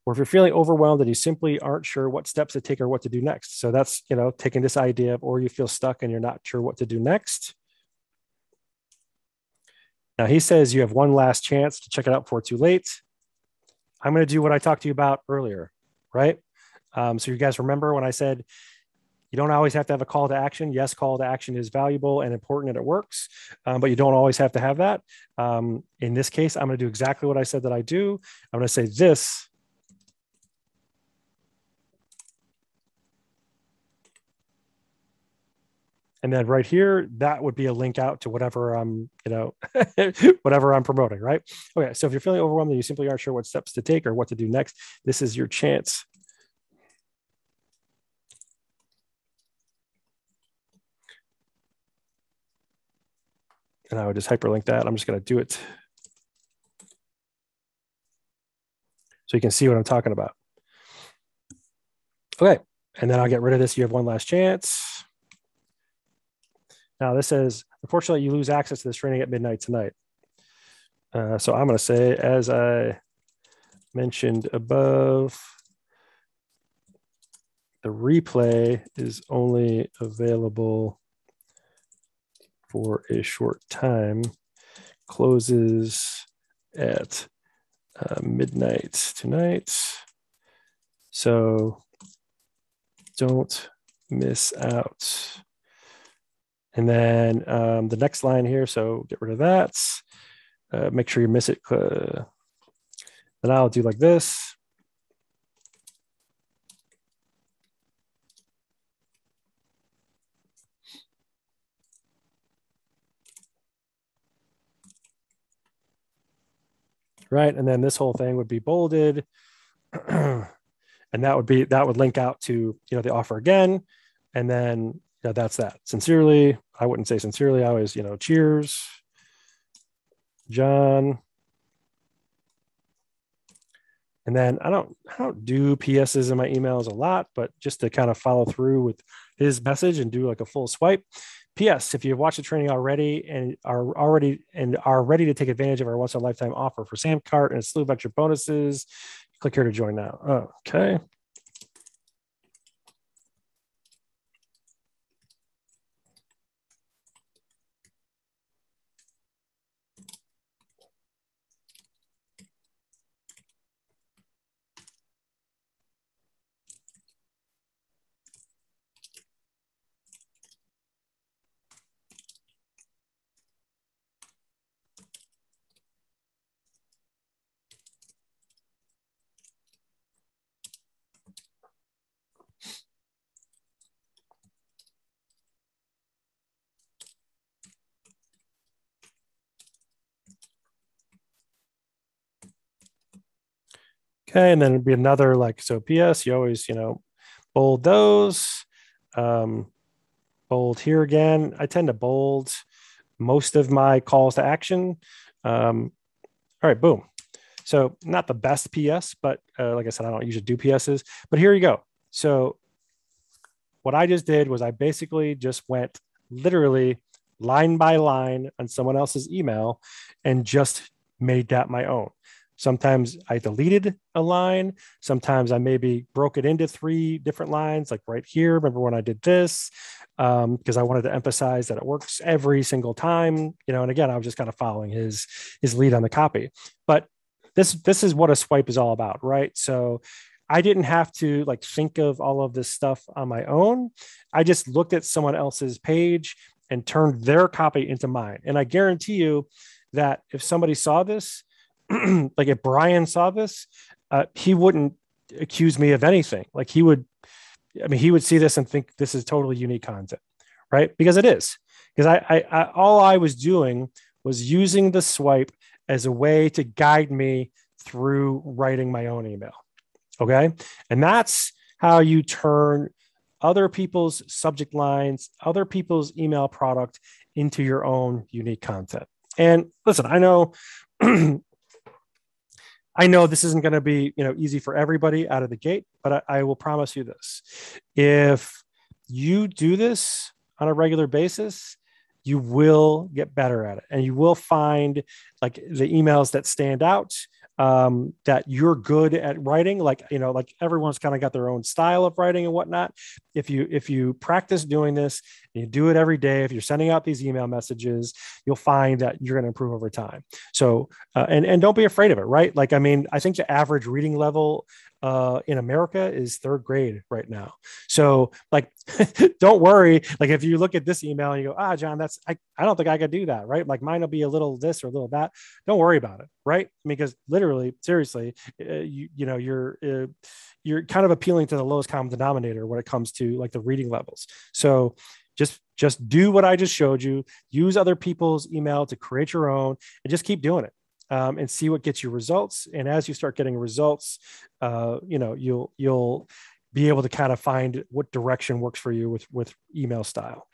Or if you're feeling overwhelmed and you simply aren't sure what steps to take or what to do next. So that's, taking this idea of, or you feel stuck and you're not sure what to do next. Now he says you have one last chance to check it out before too late. I'm going to do what I talked to you about earlier, right? So you guys remember when I said you don't always have to have a call to action. Yes, call to action is valuable and important and it works, but you don't always have to have that. In this case, I'm going to do exactly what I said that I do. I'm going to say this. And then right here, that would be a link out to whatever I'm, whatever I'm promoting, right? Okay, so if you're feeling overwhelmed and you simply aren't sure what steps to take or what to do next, this is your chance. And I would just hyperlink that. I'm just going to do it so you can see what I'm talking about. Okay, and then I'll get rid of this. You have one last chance. Now this says, unfortunately, you lose access to this training at midnight tonight. So I'm going to say, as I mentioned above, the replay is only available for a short time, closes at midnight tonight. So don't miss out. And then the next line here, so get rid of that. Make sure you miss it. Then I'll do like this. Right, and then this whole thing would be bolded. And that would link out to, the offer again. And then that's that. Sincerely, I wouldn't say sincerely. I always, cheers, John. And then I don't do PSs in my emails a lot, but just to kind of follow through with his message and do like a full swipe. PS, if you've watched the training already and are ready to take advantage of our once in a lifetime offer for Sam Cart and a slew of extra bonuses, click here to join now. Okay. Okay, and then it'd be another so PS, you always, bold those. Bold here again. I tend to bold most of my calls to action. All right, boom. So not the best PS, but like I said, I don't usually do PSs, but here you go. So what I just did was I basically just went literally line by line on someone else's email and just made that my own. Sometimes I deleted a line. Sometimes I maybe broke it into 3 different lines, like right here. Remember when I did this? Because I wanted to emphasize that it works every single time, and again, I was just kind of following his lead on the copy. But this is what a swipe is all about, right? So I didn't have to think of all of this stuff on my own. I just looked at someone else's page and turned their copy into mine. And I guarantee you that if somebody saw this, like if Brian saw this, he wouldn't accuse me of anything. Like he would see this and think this is totally unique content, right? Because it is. Because all I was doing was using the swipe as a way to guide me through writing my own email. Okay. And that's how you turn other people's subject lines, other people's email product into your own unique content. And listen, I know this isn't going to be, easy for everybody out of the gate, but I will promise you this. If you do this on a regular basis, you will get better at it, and you will find like the emails that stand out, that you're good at writing. Like everyone's kind of got their own style of writing and whatnot. If you practice doing this, and you do it every day, if you're sending out these email messages, you'll find that you're going to improve over time. So, and don't be afraid of it, right? Like, I think the average reading level in America is 3rd grade right now. So like, don't worry. Like if you look at this email and you go, John, I don't think I could do that. Right. Like mine will be a little this or a little that. Don't worry about it. Right. Because literally, seriously, you're kind of appealing to the lowest common denominator when it comes to like the reading levels. So just do what I just showed you, use other people's email to create your own, and just keep doing it. And see what gets you results. And as you start getting results, you'll be able to kind of find what direction works for you with email style.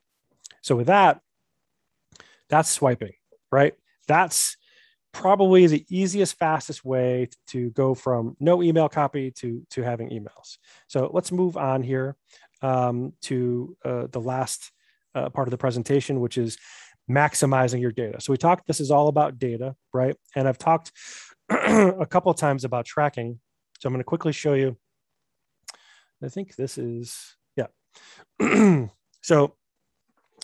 So with that, that's swiping, right? That's probably the easiest, fastest way to go from no email copy to having emails. So let's move on here to the last part of the presentation, which is maximizing your data. So this is all about data, right? And I've talked a couple of times about tracking. So I'm going to quickly show you. I think this is, yeah. So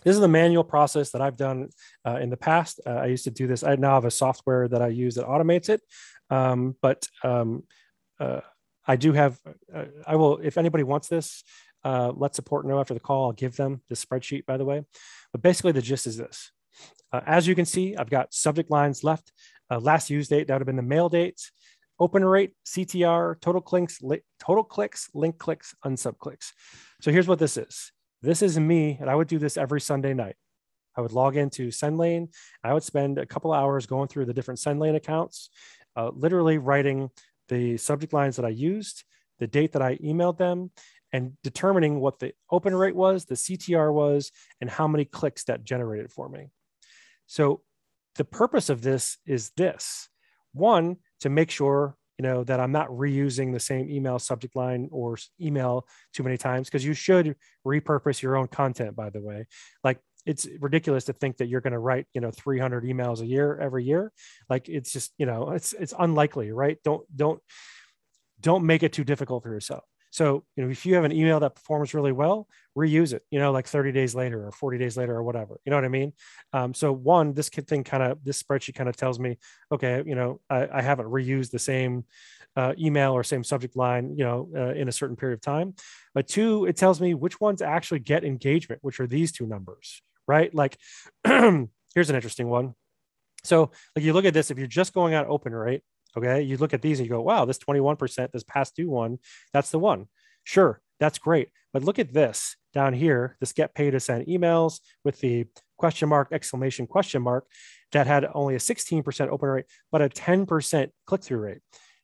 this is the manual process that I've done in the past. I used to do this. I now have a software that I use that automates it. But I do have, I will, if anybody wants this, let support know after the call. I'll give them the spreadsheet, by the way. But basically the gist is this. As you can see, I've got subject lines left, last use date, that would have been the mail date, open rate, CTR, total clicks, link clicks, unsub clicks. So here's what this is. This is me, and I would do this every Sunday night. I would log into SendLane. I would spend a couple hours going through the different SendLane accounts, literally writing the subject lines that I used, the date that I emailed them, and determining what the open rate was, the CTR was, and how many clicks that generated for me. So the purpose of this is this. One, to make sure, that I'm not reusing the same email subject line or email too many times, because you should repurpose your own content, by the way. Like, it's ridiculous to think that you're going to write, 300 emails a year, every year. Like, it's just, it's unlikely, right? Don't make it too difficult for yourself. So, if you have an email that performs really well, reuse it, like 30 days later or 40 days later or whatever, you know what I mean? So one, this spreadsheet kind of tells me, okay, I haven't reused the same email or same subject line, in a certain period of time. But two, it tells me which ones actually get engagement, which are these two numbers, right? Like, here's an interesting one. So like, you look at this, if you're just going on open rate, okay, you look at these and you go, wow, this 21%, this past due one, that's the one. Sure, that's great. But look at this down here, this get paid to send emails with the question mark, exclamation, question mark, that had only a 16% open rate, but a 10% click-through rate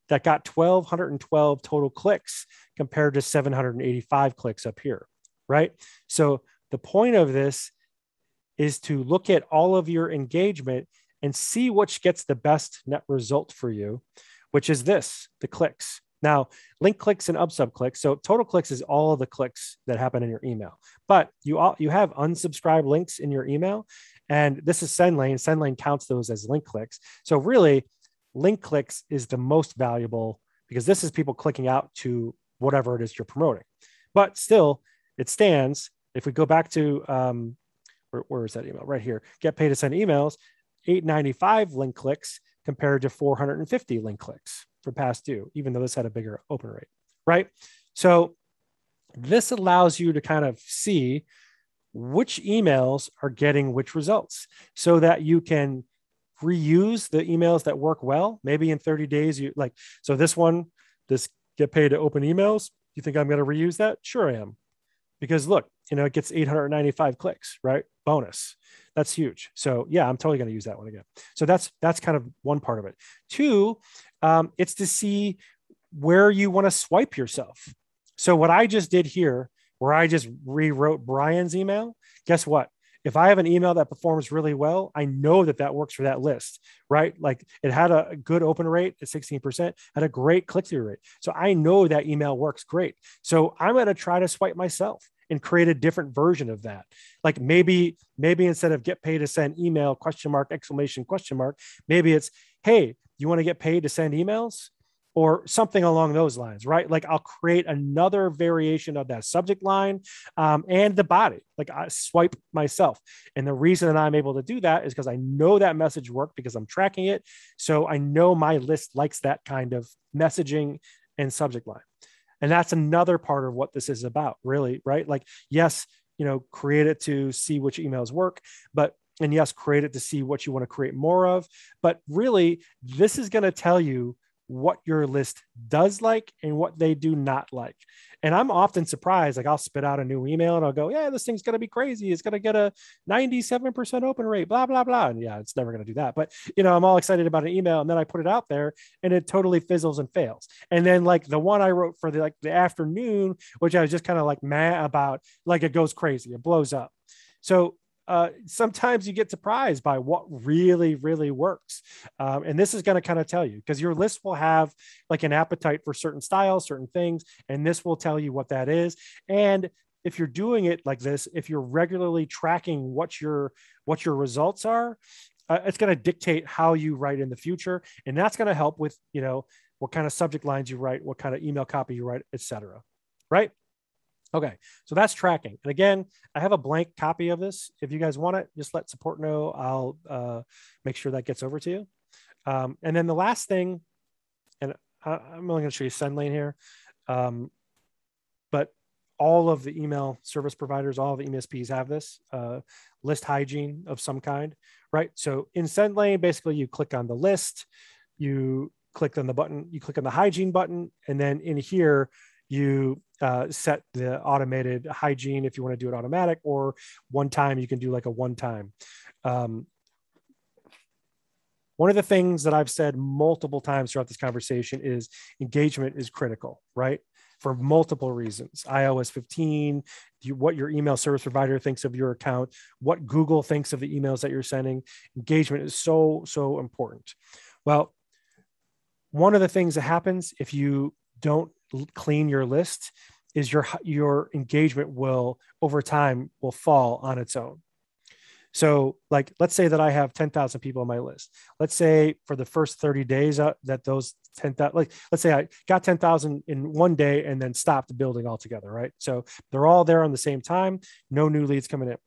that got 1,212 total clicks compared to 785 clicks up here, right? So the point of this is to look at all of your engagement and see which gets the best net result for you, which is this, the clicks. Now, link clicks and unsub clicks. So total clicks is all of the clicks that happen in your email. But you have unsubscribed links in your email, and this is SendLane. SendLane counts those as link clicks. So really, link clicks is the most valuable because this is people clicking out to whatever it is you're promoting. But still, it stands. If we go back to, where is that email? Right here. Get paid to send emails. 895 link clicks compared to 450 link clicks for past due, even though this had a bigger open rate, right? So this allows you to kind of see which emails are getting which results so that you can reuse the emails that work well. Maybe in 30 days, so this one, this get paid to open emails. You think I'm going to reuse that? Sure I am. Because look, it gets 895 clicks, right? Bonus. That's huge. So yeah, I'm totally going to use that one again. So that's kind of one part of it. Two, it's to see where you want to swipe yourself. So what I just did here, where I just rewrote Brian's email, guess what? If I have an email that performs really well, I know that works for that list, right? Like it had a good open rate at 16%, had a great click-through rate. So I know that email works great. So I'm going to try to swipe myself and create a different version of that. Like maybe instead of get paid to send email, ? Maybe it's, hey, you want to get paid to send emails? Or something along those lines, right? Like I'll create another variation of that subject line and the body, like I swipe myself. And the reason that I'm able to do that is because I know that message worked because I'm tracking it. So I know my list likes that kind of messaging and subject line. And that's another part of what this is about, really, right? Like, yes, create it to see which emails work, and yes, create it to see what you want to create more of. But really, this is going to tell you what your list does like and what they do not like. And I'm often surprised, like I'll spit out a new email and I'll go, yeah, this thing's going to be crazy. It's going to get a 97% open rate, blah, blah, blah. And yeah, it's never going to do that. But, I'm all excited about an email and then I put it out there and it totally fizzles and fails. And then like the one I wrote for the afternoon, which I was just kind of like mad about, like it goes crazy, it blows up. So sometimes you get surprised by what really, really works. And this is going to kind of tell you, because your list will have like an appetite for certain styles, certain things, and this will tell you what that is. And if you're doing it like this, if you're regularly tracking what your results are, it's going to dictate how you write in the future. And that's going to help with, what kind of subject lines you write, what kind of email copy you write, etc. Right? Okay, so that's tracking. And again, I have a blank copy of this. If you guys want it, just let support know. I'll make sure that gets over to you. And then the last thing, and I'm only going to show you SendLane here, but all of the email service providers, all of the MSPs have this list hygiene of some kind, right? So in SendLane, basically you click on the list, you click on the button, you click on the hygiene button, and then in here, you set the automated hygiene if you want to do it automatic, or one time you can do like a one time. One of the things that I've said multiple times throughout this conversation is engagement is critical, right? For multiple reasons. iOS 15, what your email service provider thinks of your account, what Google thinks of the emails that you're sending. Engagement is so, so important. Well, one of the things that happens if you don't clean your list is your engagement will over time will fall on its own. So like, let's say that I have 10,000 people on my list. Let's say for the first 30 days that those 10,000, like, let's say I got 10,000 in one day and then stopped building altogether, right? So they're all there on the same time, no new leads coming in.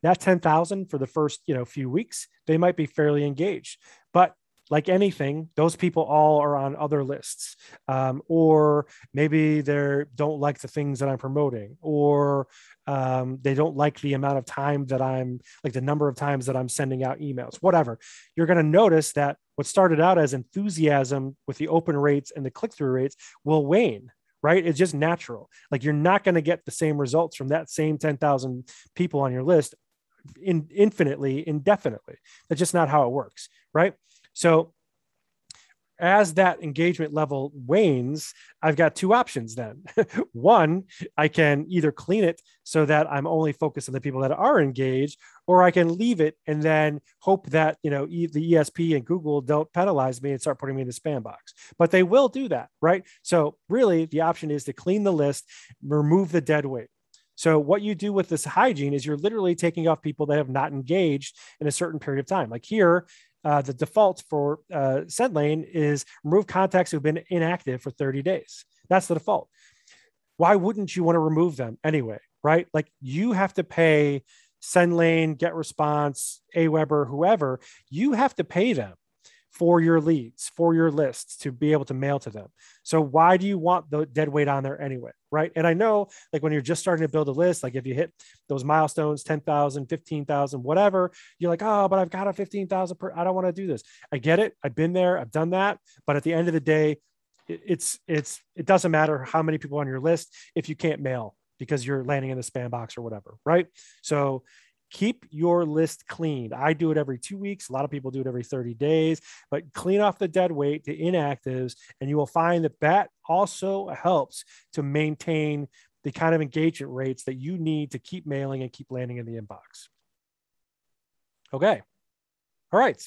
That 10,000 for the first, few weeks, they might be fairly engaged, but like anything, those people all are on other lists, or maybe they don't like the things that I'm promoting, or they don't like the amount of time that the number of times that I'm sending out emails, whatever. You're going to notice that what started out as enthusiasm with the open rates and the click-through rates will wane, right? It's just natural. Like you're not going to get the same results from that same 10,000 people on your list indefinitely. That's just not how it works, right? So as that engagement level wanes, I've got two options then. One, I can either clean it so that I'm only focused on the people that are engaged, or I can leave it and then hope that, the ESP and Google don't penalize me and start putting me in the spam box. But they will do that, right? So really the option is to clean the list, remove the dead weight. So what you do with this hygiene is you're literally taking off people that have not engaged in a certain period of time. Like here, the default for SendLane is remove contacts who've been inactive for 30 days. That's the default. Why wouldn't you want to remove them anyway, right? Like you have to pay SendLane, GetResponse, Aweber, whoever, you have to pay them for your leads, for your lists to be able to mail to them. So why do you want the dead weight on there anyway, right? And I know like when you're just starting to build a list, like if you hit those milestones, 10,000, 15,000, whatever, you're like, oh, but I've got a 15,000 per, I don't want to do this. I get it. I've been there. I've done that. But at the end of the day, it doesn't matter how many people on your list if you can't mail because you're landing in the spam box or whatever, right? So keep your list clean. I do it every 2 weeks. A lot of people do it every 30 days, but clean off the dead weight, the inactives, and you will find that that also helps to maintain the kind of engagement rates that you need to keep mailing and keep landing in the inbox. Okay. All right.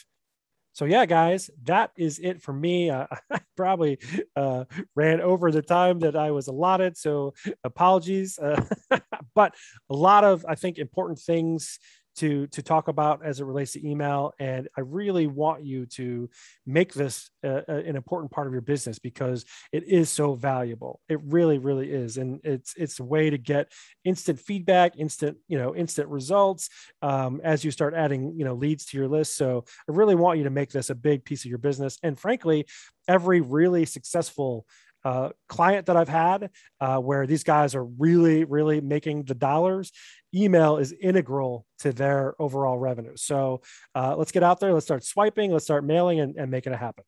So yeah, guys, that is it for me. I probably ran over the time that I was allotted, so apologies. But a lot of, I think, important things to talk about as it relates to email. And I really want you to make this an important part of your business because it is so valuable. It really, really is. And it's a way to get instant feedback, instant results as you start adding, leads to your list. So I really want you to make this a big piece of your business. And frankly, every really successful client that I've had where these guys are really, really making the dollars, email is integral to their overall revenue. So let's get out there. Let's start swiping. Let's start mailing and making it happen.